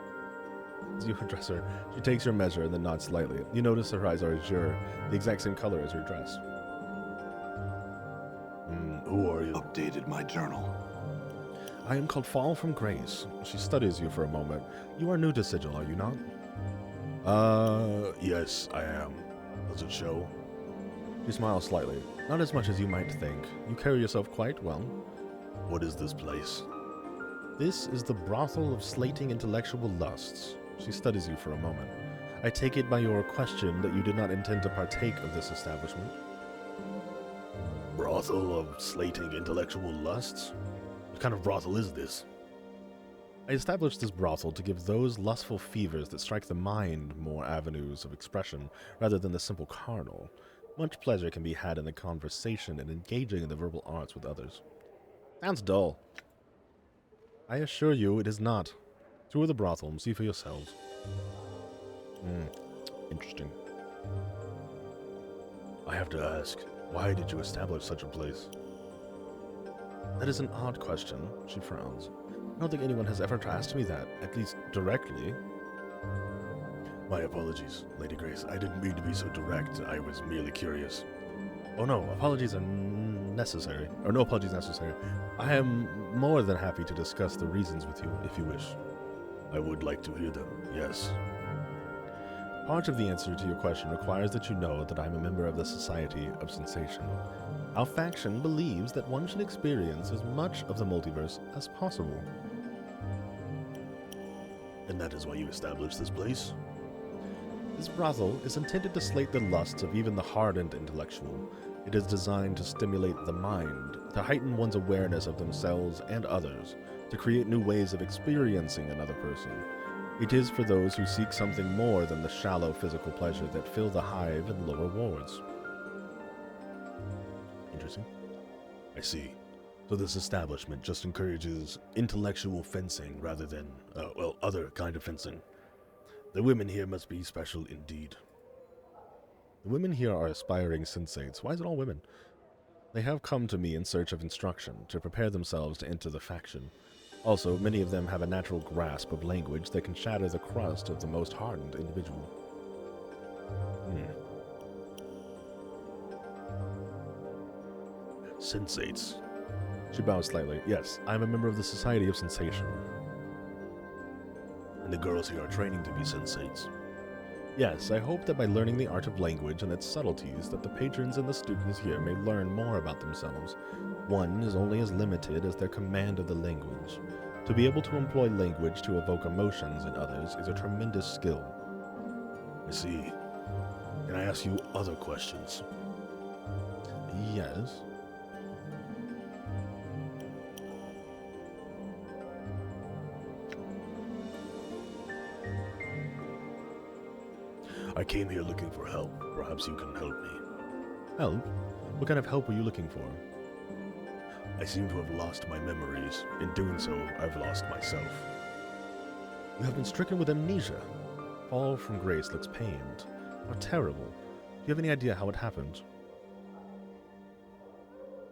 As you address her, she takes your measure and then nods slightly. You notice her eyes are azure, the exact same color as her dress. Who are you? Updated my journal. I am called Fall from Grace. She studies you for a moment. You are new to Sigil, are you not? Yes, I am. Does it show? She smiles slightly. Not as much as you might think. You carry yourself quite well. What is this place? This is the brothel of slating intellectual lusts. She studies you for a moment. I take it by your question that you did not intend to partake of this establishment. Brothel of slating intellectual lusts? What kind of brothel is this? I established this brothel to give those lustful fevers that strike the mind more avenues of expression rather than the simple carnal. Much pleasure can be had in the conversation and engaging in the verbal arts with others. Sounds dull. I assure you it is not. Tour the brothel and see for yourselves. Interesting. I have to ask, why did you establish such a place? That is an odd question, she frowns. I don't think anyone has ever asked me that, at least directly. My apologies, Lady Grace. I didn't mean to be so direct. I was merely curious. Oh no, apologies are necessary. Or no apologies necessary. I am more than happy to discuss the reasons with you, if you wish. I would like to hear them, yes. Part of the answer to your question requires that you know that I am a member of the Society of Sensation. Our faction believes that one should experience as much of the multiverse as possible. And that is why you established this place? This brothel is intended to slate the lusts of even the hardened intellectual. It is designed to stimulate the mind, to heighten one's awareness of themselves and others, to create new ways of experiencing another person. It is for those who seek something more than the shallow physical pleasure that fill the hive and lower wards. Interesting. I see. So this establishment just encourages intellectual fencing rather than, other kind of fencing. The women here must be special indeed. The women here are aspiring sensates. Why is it all women? They have come to me in search of instruction, to prepare themselves to enter the faction. Also, many of them have a natural grasp of language that can shatter the crust of the most hardened individual. Sensates. She bows slightly. Yes, I am a member of the Society of Sensation. And the girls here are training to be sensates. Yes, I hope that by learning the art of language and its subtleties, that the patrons and the students here may learn more about themselves. One is only as limited as their command of the language. To be able to employ language to evoke emotions in others is a tremendous skill. I see. Can I ask you other questions? Yes. I came here looking for help. Perhaps you can help me. Help? What kind of help were you looking for? I seem to have lost my memories. In doing so, I've lost myself. You have been stricken with amnesia. Fall from Grace looks pained. How terrible. Do you have any idea how it happened?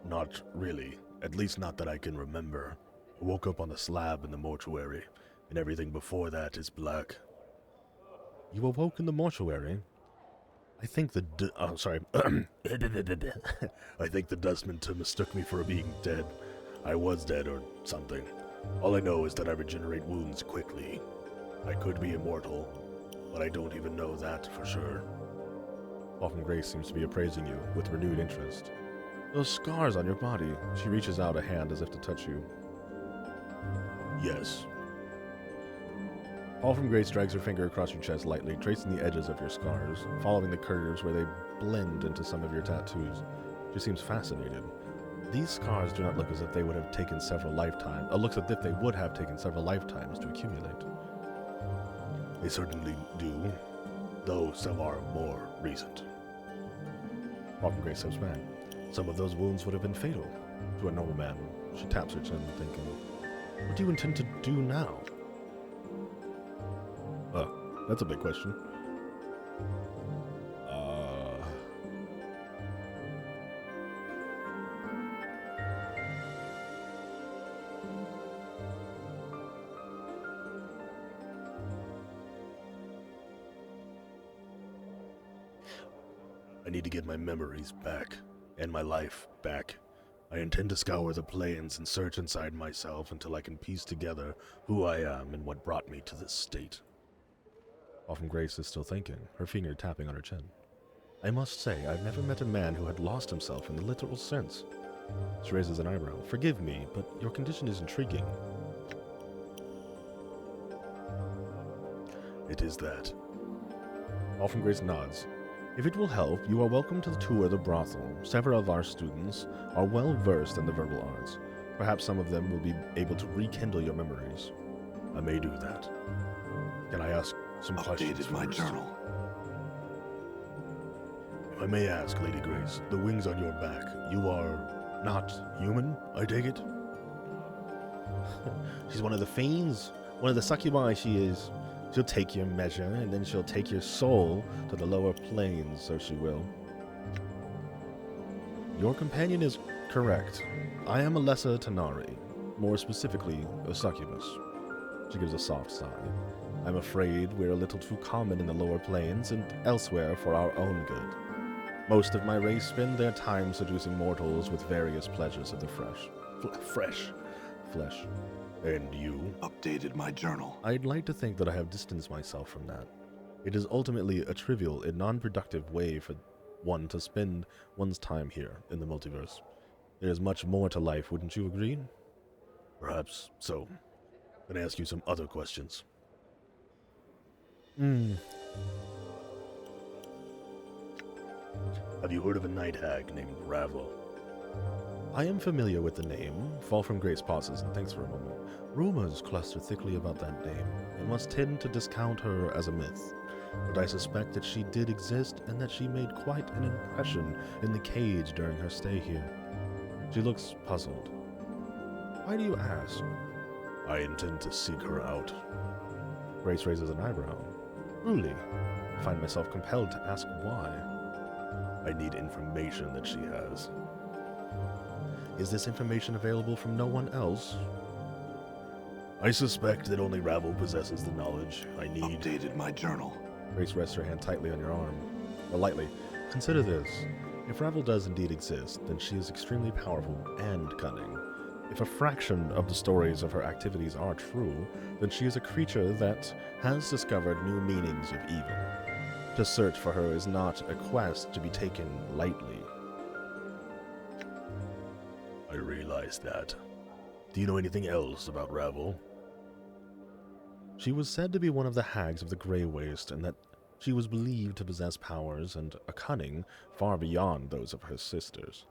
Not really. At least not that I can remember. I woke up on a slab in the mortuary, and everything before that is black. You awoke in the mortuary? I think the I think the dustman mistook me for being dead. I was dead or something. All I know is that I regenerate wounds quickly. I could be immortal, but I don't even know that for sure. Fall from Grace seems to be appraising you with renewed interest. Those scars on your body. She reaches out a hand as if to touch you. Yes. Fall from Grace drags her finger across your chest lightly, tracing the edges of your scars, following the curves where they blend into some of your tattoos. She seems fascinated. These scars do not look as if they would have taken several lifetimes. It looks as if they would have taken several lifetimes to accumulate. They certainly do, though some are more recent. Fall from Grace steps back. Some of those wounds would have been fatal to a normal man. She taps her chin, thinking, what do you intend to do now? That's a big question. I need to get my memories back, and my life back. I intend to scour the plains and search inside myself until I can piece together who I am and what brought me to this state. Often Grace is still thinking, her finger tapping on her chin. I must say, I've never met a man who had lost himself in the literal sense. She raises an eyebrow. Forgive me, but your condition is intriguing. It is that. Often Grace nods. If it will help, you are welcome to tour the brothel. Several of our students are well versed in the verbal arts. Perhaps some of them will be able to rekindle your memories. I may do that. Can I ask some questions Updated my first? journal. If I may ask, Lady Grace, the wings on your back, you are not human, I take it? She's one of the fiends, one of the succubi she is. She'll take your measure, and then she'll take your soul to the lower planes, so she will. Your companion is correct. I am a lesser Tanari, more specifically, a succubus. She gives a soft sigh. I'm afraid we're a little too common in the lower planes and elsewhere for our own good. Most of my race spend their time seducing mortals with various pleasures of the flesh. And you? Updated my journal. I'd like to think that I have distanced myself from that. It is ultimately a trivial and non-productive way for one to spend one's time here in the multiverse. There is much more to life, wouldn't you agree? Perhaps so. Can I ask you some other questions? Have you heard of a night hag named Ravel? I am familiar with the name. Fall from Grace pauses and thinks for a moment. Rumors cluster thickly about that name, and must tend to discount her as a myth. But I suspect that she did exist and that she made quite an impression in the cage during her stay here. She looks puzzled. Why do you ask? I intend to seek her out. Grace raises an eyebrow. Truly, I find myself compelled to ask why. I need information that she has. Is this information available from no one else? I suspect that only Ravel possesses the knowledge I need. Updated my journal. Grace rests her hand tightly on your arm. Or lightly. Consider this. If Ravel does indeed exist, then she is extremely powerful and cunning. If a fraction of the stories of her activities are true, then she is a creature that has discovered new meanings of evil. To search for her is not a quest to be taken lightly. I realize that. Do you know anything else about Ravel? She was said to be one of the hags of the Grey Waste, and that she was believed to possess powers and a cunning far beyond those of her sisters.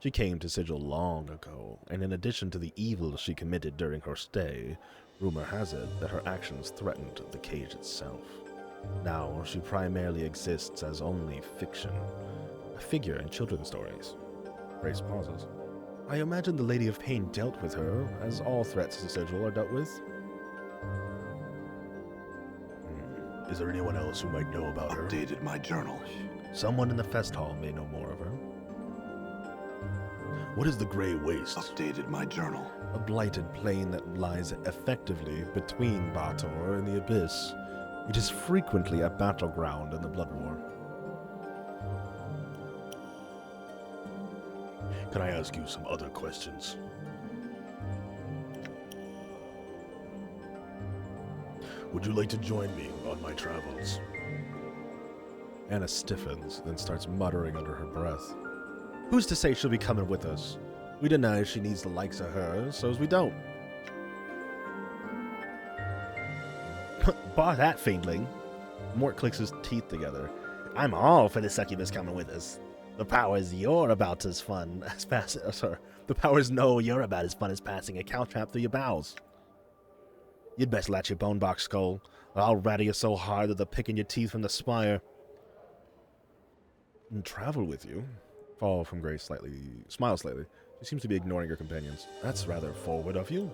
She came to Sigil long ago, and in addition to the evil she committed during her stay, rumor has it that her actions threatened the cage itself. Now, she primarily exists as only fiction, a figure in children's stories. Grace pauses. I imagine the Lady of Pain dealt with her, as all threats to Sigil are dealt with. Is there anyone else who might know about her? Updated my journal. Someone in the Fest Hall may know more of her. What is the Grey Waste? Updated my journal. A blighted plane that lies effectively between Bator and the Abyss. It is frequently a battleground in the Blood War. Can I ask you some other questions? Would you like to join me on my travels? Anna stiffens, then starts muttering under her breath. Who's to say she'll be coming with us? We deny she needs the likes of her, so's we don't. Bar that, fiendling. Mort clicks his teeth together. I'm all for the succubus coming with us. The powers you're about as fun as passing. The powers know you're about as fun as passing a cow trap through your bowels. You'd best latch your bone box, skull, or I'll rattle you so hard that they're picking your teeth from the spire. And travel with you? Fall from Grace smiles slightly. She seems to be ignoring her companions. That's rather forward of you.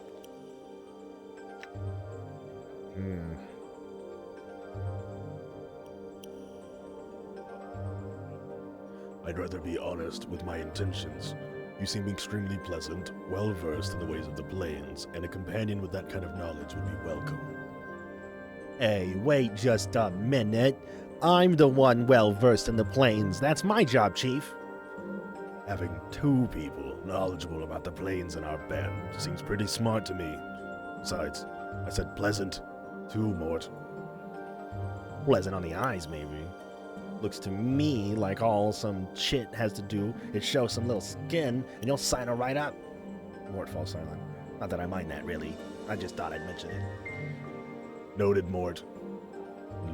I'd rather be honest with my intentions. You seem extremely pleasant, well-versed in the ways of the plains, and a companion with that kind of knowledge would be welcome. Hey, wait just a minute. I'm the one well-versed in the plains. That's my job, Chief. Having two people knowledgeable about the planes in our band seems pretty smart to me. Besides, I said pleasant. Too, Mort. Pleasant on the eyes, maybe. Looks to me like all some chit has to do is show some little skin, and you'll sign her right up. Mort falls silent. Not that I mind that, really. I just thought I'd mention it. Noted, Mort.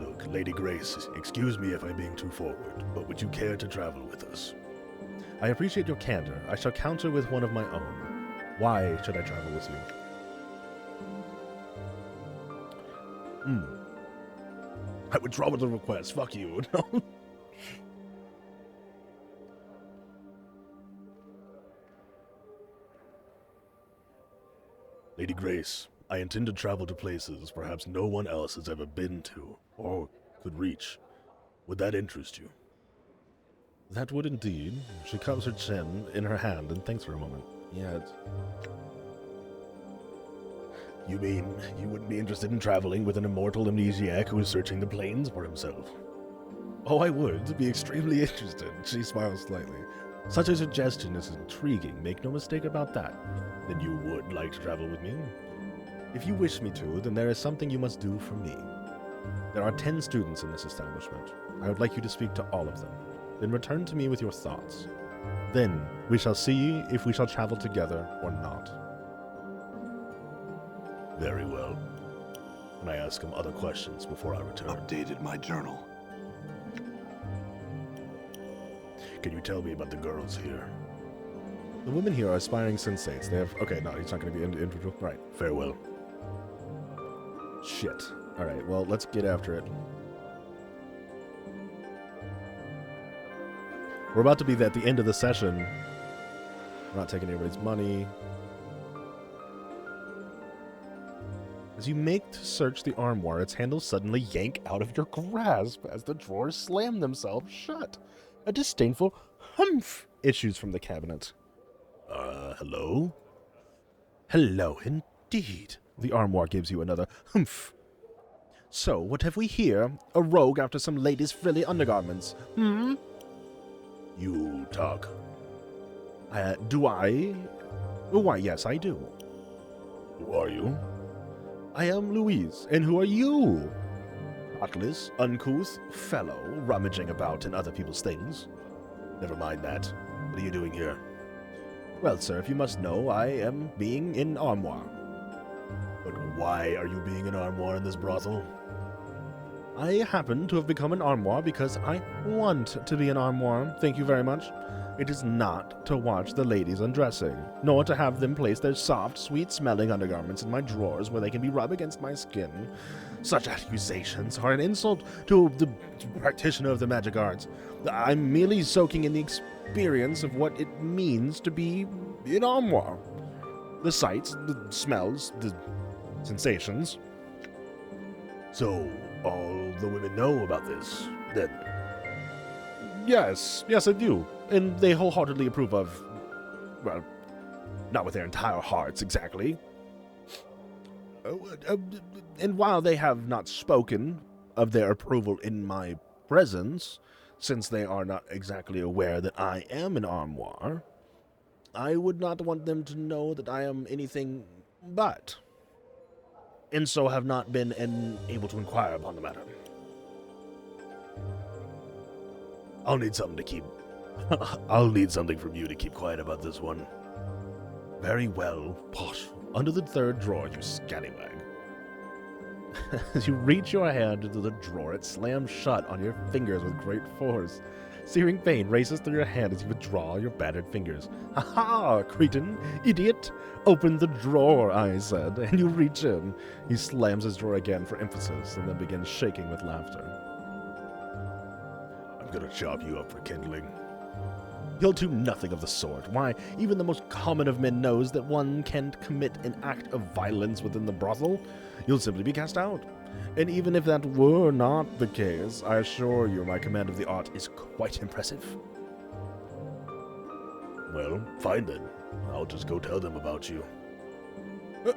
Look, Lady Grace, excuse me if I'm being too forward, but would you care to travel with us? I appreciate your candor. I shall counter with one of my own. Why should I travel with you? I withdraw with the request. Fuck you. No. Lady Grace, I intend to travel to places perhaps no one else has ever been to or could reach. Would that interest you? That would indeed. She cups her chin in her hand and thinks for a moment. Yet, You mean you wouldn't be interested in traveling with an immortal amnesiac who is searching the plains for himself? oh, I would be extremely interested. She smiles slightly. Such a suggestion is intriguing. Make no mistake about that. Then you would like to travel with me? If you wish me to, then there is something you must do for me. There are 10 students in this establishment. I would like you to speak to all of them. Then return to me with your thoughts. Then we shall see if we shall travel together or not. Very well. And I ask him other questions before I return. Updated my journal. Can you tell me about the girls here? The women here are aspiring sensates. They have... Okay, no, he's not going to be individual. Right. Farewell. Shit. Alright, well, let's get after it. We're about to be at the end of the session. We're not taking anybody's money. As you make to search the armoire, its handles suddenly yank out of your grasp as the drawers slam themselves shut. A disdainful humph issues from the cabinet. Hello? Hello, indeed. The armoire gives you another humph. So, what have we here? A rogue after some lady's frilly undergarments. You talk. Do I? Why, yes, I do. Who are you? I am Louise, and who are you? Heartless, uncouth, fellow, rummaging about in other people's things. Never mind that. What are you doing here? Well, sir, if you must know, I am being in armoire. But why are you being an armoire in this brothel? I happen to have become an armoire because I want to be an armoire. Thank you very much. It is not to watch the ladies undressing, nor to have them place their soft, sweet-smelling undergarments in my drawers where they can be rubbed against my skin. Such accusations are an insult to the practitioner of the magic arts. I'm merely soaking in the experience of what it means to be an armoire. The sights, the smells, the sensations. So, all the women know about this, then? Yes, I do. And they wholeheartedly approve of, well, not with their entire hearts, exactly. And while they have not spoken of their approval in my presence, since they are not exactly aware that I am an armoire, I would not want them to know that I am anything but, and so have not been able to inquire upon the matter. I'll need something to keep... I'll need something from you to keep quiet about this one. Very well, Posh. Under the third drawer, you scallywag. As you reach your hand into the drawer, it slams shut on your fingers with great force. Searing pain races through your hand as you withdraw your battered fingers. Ha ha, cretin, idiot! Open the drawer, I said, and you reach in. He slams his drawer again for emphasis, and then begins shaking with laughter. I'm gonna chop you up for kindling. You'll do nothing of the sort. Why, even the most common of men knows that one can't commit an act of violence within the brothel. You'll simply be cast out. And even if that were not the case, I assure you my command of the art is quite impressive. Well, fine then. I'll just go tell them about you.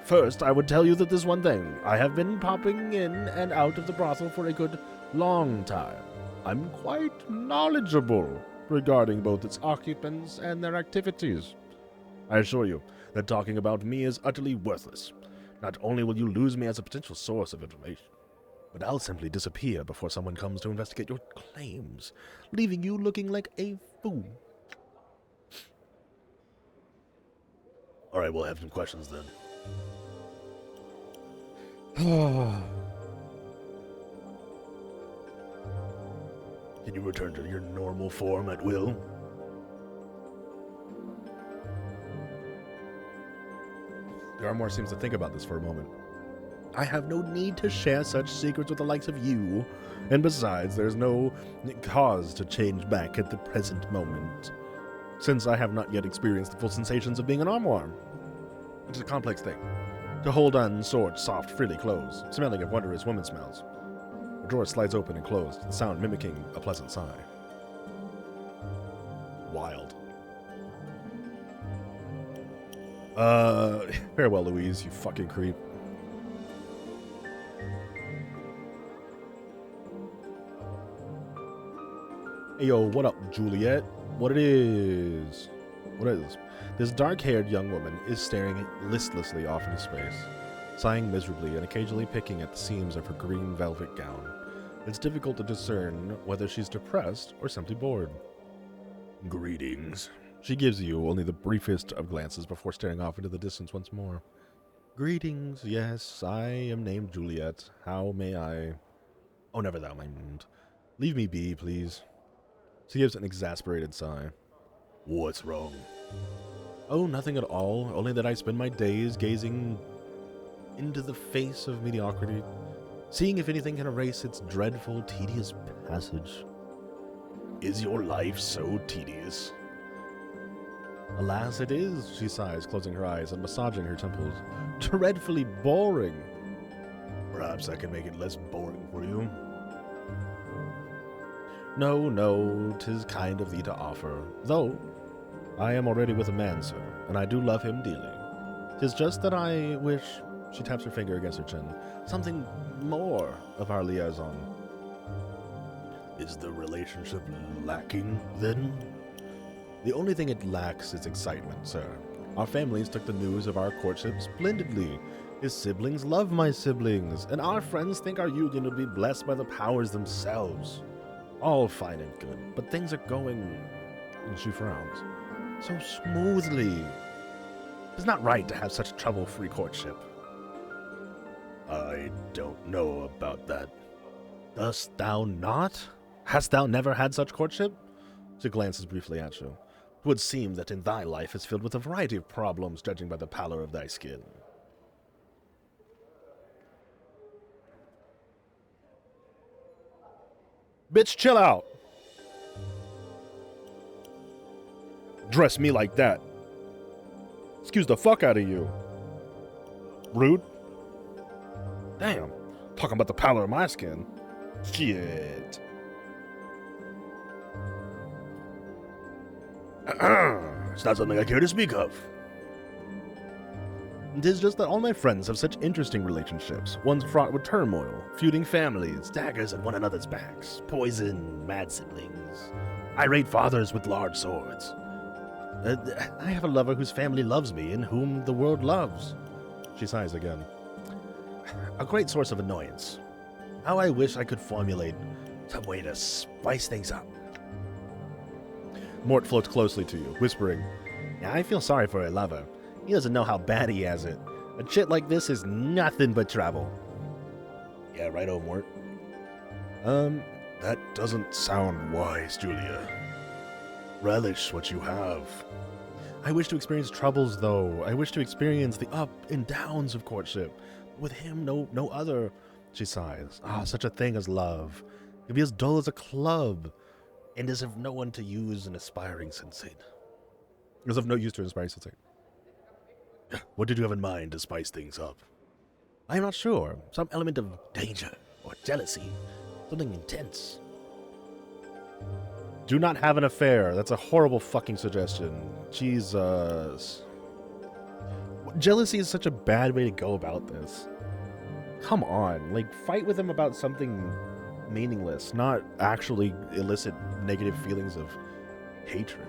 First, I would tell you that there's one thing. I have been popping in and out of the brothel for a good long time. I'm quite knowledgeable regarding both its occupants and their activities. I assure you that talking about me is utterly worthless. Not only will you lose me as a potential source of information, but I'll simply disappear before someone comes to investigate your claims, leaving you looking like a fool. Alright, we'll have some questions then. Can you return to your normal form at will? Garmore seems to think about this for a moment. I have no need to share such secrets with the likes of you, and besides, there's no cause to change back at the present moment, since I have not yet experienced the full sensations of being an armoire. It's a complex thing. To hold on sword, soft, frilly clothes, smelling of wondrous woman smells. The drawer slides open and closed, the sound mimicking a pleasant sigh. Wild. Farewell, Louise, you fucking creep. Hey, yo, what up, Juliet? What it is? What is? This dark-haired young woman is staring listlessly off into space, sighing miserably and occasionally picking at the seams of her green velvet gown. It's difficult to discern whether she's depressed or simply bored. Greetings. She gives you only the briefest of glances before staring off into the distance once more. Greetings, yes, I am named Juliet. How may I... Oh, never that mind. Leave me be, please. She gives an exasperated sigh. What's wrong? Oh, nothing at all, only that I spend my days gazing into the face of mediocrity, seeing if anything can erase its dreadful, tedious passage. Is your life so tedious? Alas, it is, she sighs, closing her eyes and massaging her temples. Dreadfully boring. Perhaps I can make it less boring for you. No, 'tis kind of thee to offer, though I am already with a man, sir, and I do love him dearly. 'Tis just that I wish, she taps her finger against her chin, something more of our liaison. Is the relationship lacking, then? The only thing it lacks is excitement, sir. Our families took the news of our courtship splendidly. His siblings love my siblings, and our friends think our union would be blessed by the powers themselves. All fine and good, but things are going, and she frowns, so smoothly. It's not right to have such trouble-free courtship. I don't know about that. Dost thou not? Hast thou never had such courtship? She glances briefly at you. It would seem that in thy life is filled with a variety of problems, judging by the pallor of thy skin. Bitch, chill out! Dress me like that. Excuse the fuck out of you. Rude. Damn. Talking about the pallor of my skin. Shit. It's not something I care to speak of. It is just that all my friends have such interesting relationships, ones fraught with turmoil, feuding families, daggers at one another's backs, poison, mad siblings, irate fathers with large swords. I have a lover whose family loves me and whom the world loves. She sighs again. A great source of annoyance. How I wish I could formulate some way to spice things up. Mort floats closely to you, whispering, I feel sorry for her lover. He doesn't know how bad he has it. A shit like this is nothing but trouble. Yeah, right, Mort. That doesn't sound wise, Julia. Relish what you have. I wish to experience troubles, though. I wish to experience the up and downs of courtship. With him, no other. She sighs. Such a thing as love. It'd be as dull as a club, and as of no one to use an aspiring sensate. As of no use to an aspiring sensate. What did you have in mind to spice things up? I am not sure. Some element of danger or jealousy. Something intense. Do not have an affair. That's a horrible fucking suggestion. Jesus. Jealousy is such a bad way to go about this. Come on. Like, fight with him about something meaningless, not actually elicit negative feelings of Hatred.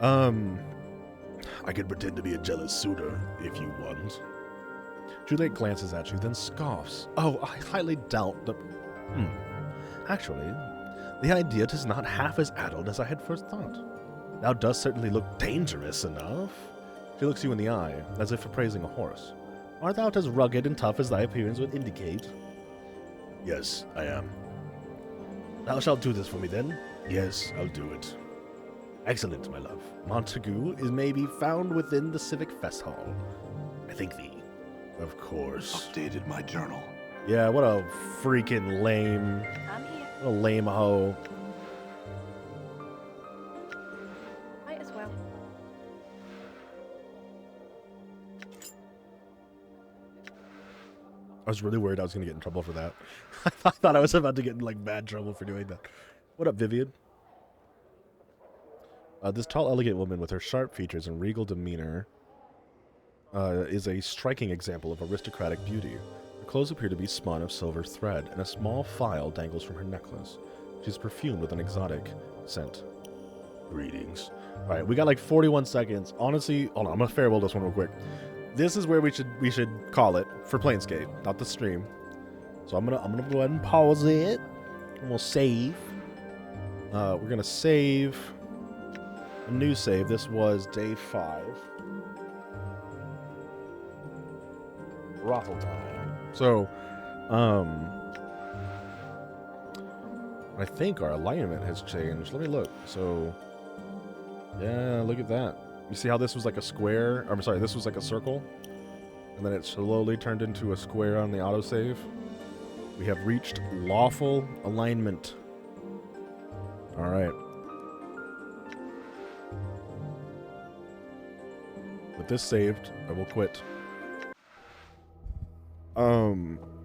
I can pretend to be a jealous suitor if you want. Juliet glances at you, then scoffs. Oh, I highly doubt that... Actually, the idea is not half as addled as I had first thought. Thou dost certainly look dangerous enough. She looks you in the eye, as if appraising a horse. Art thou as rugged and tough as thy appearance would indicate? Yes, I am. Thou shalt do this for me, then. Yes, I'll do it. Excellent, my love. Montague is maybe found within the Civic Fest Hall. I think thee. Of course. Updated my journal. Yeah, what a freaking lame... I'm here. What a lame hoe. Might as well. I was really worried I was going to get in trouble for that. I thought I was about to get in, like, bad trouble for doing that. What up, Vivian? This tall, elegant woman with her sharp features and regal demeanor is a striking example of aristocratic beauty. Her clothes appear to be spun of silver thread, and a small phial dangles from her necklace. She's perfumed with an exotic scent. Greetings. All right, we got like 41 seconds. Honestly, hold on, I'm gonna farewell this one real quick. This is where we should call it for Planescape, not the stream. So I'm gonna go ahead and pause it, and we'll save. We're gonna save a new save. This was day 5. Brothel time. So, I think our alignment has changed. Let me look. So, yeah, look at that. You see how this was like a square? I'm sorry, this was like a circle, and then it slowly turned into a square on the autosave. We have reached lawful alignment. All right. With this saved, I will quit.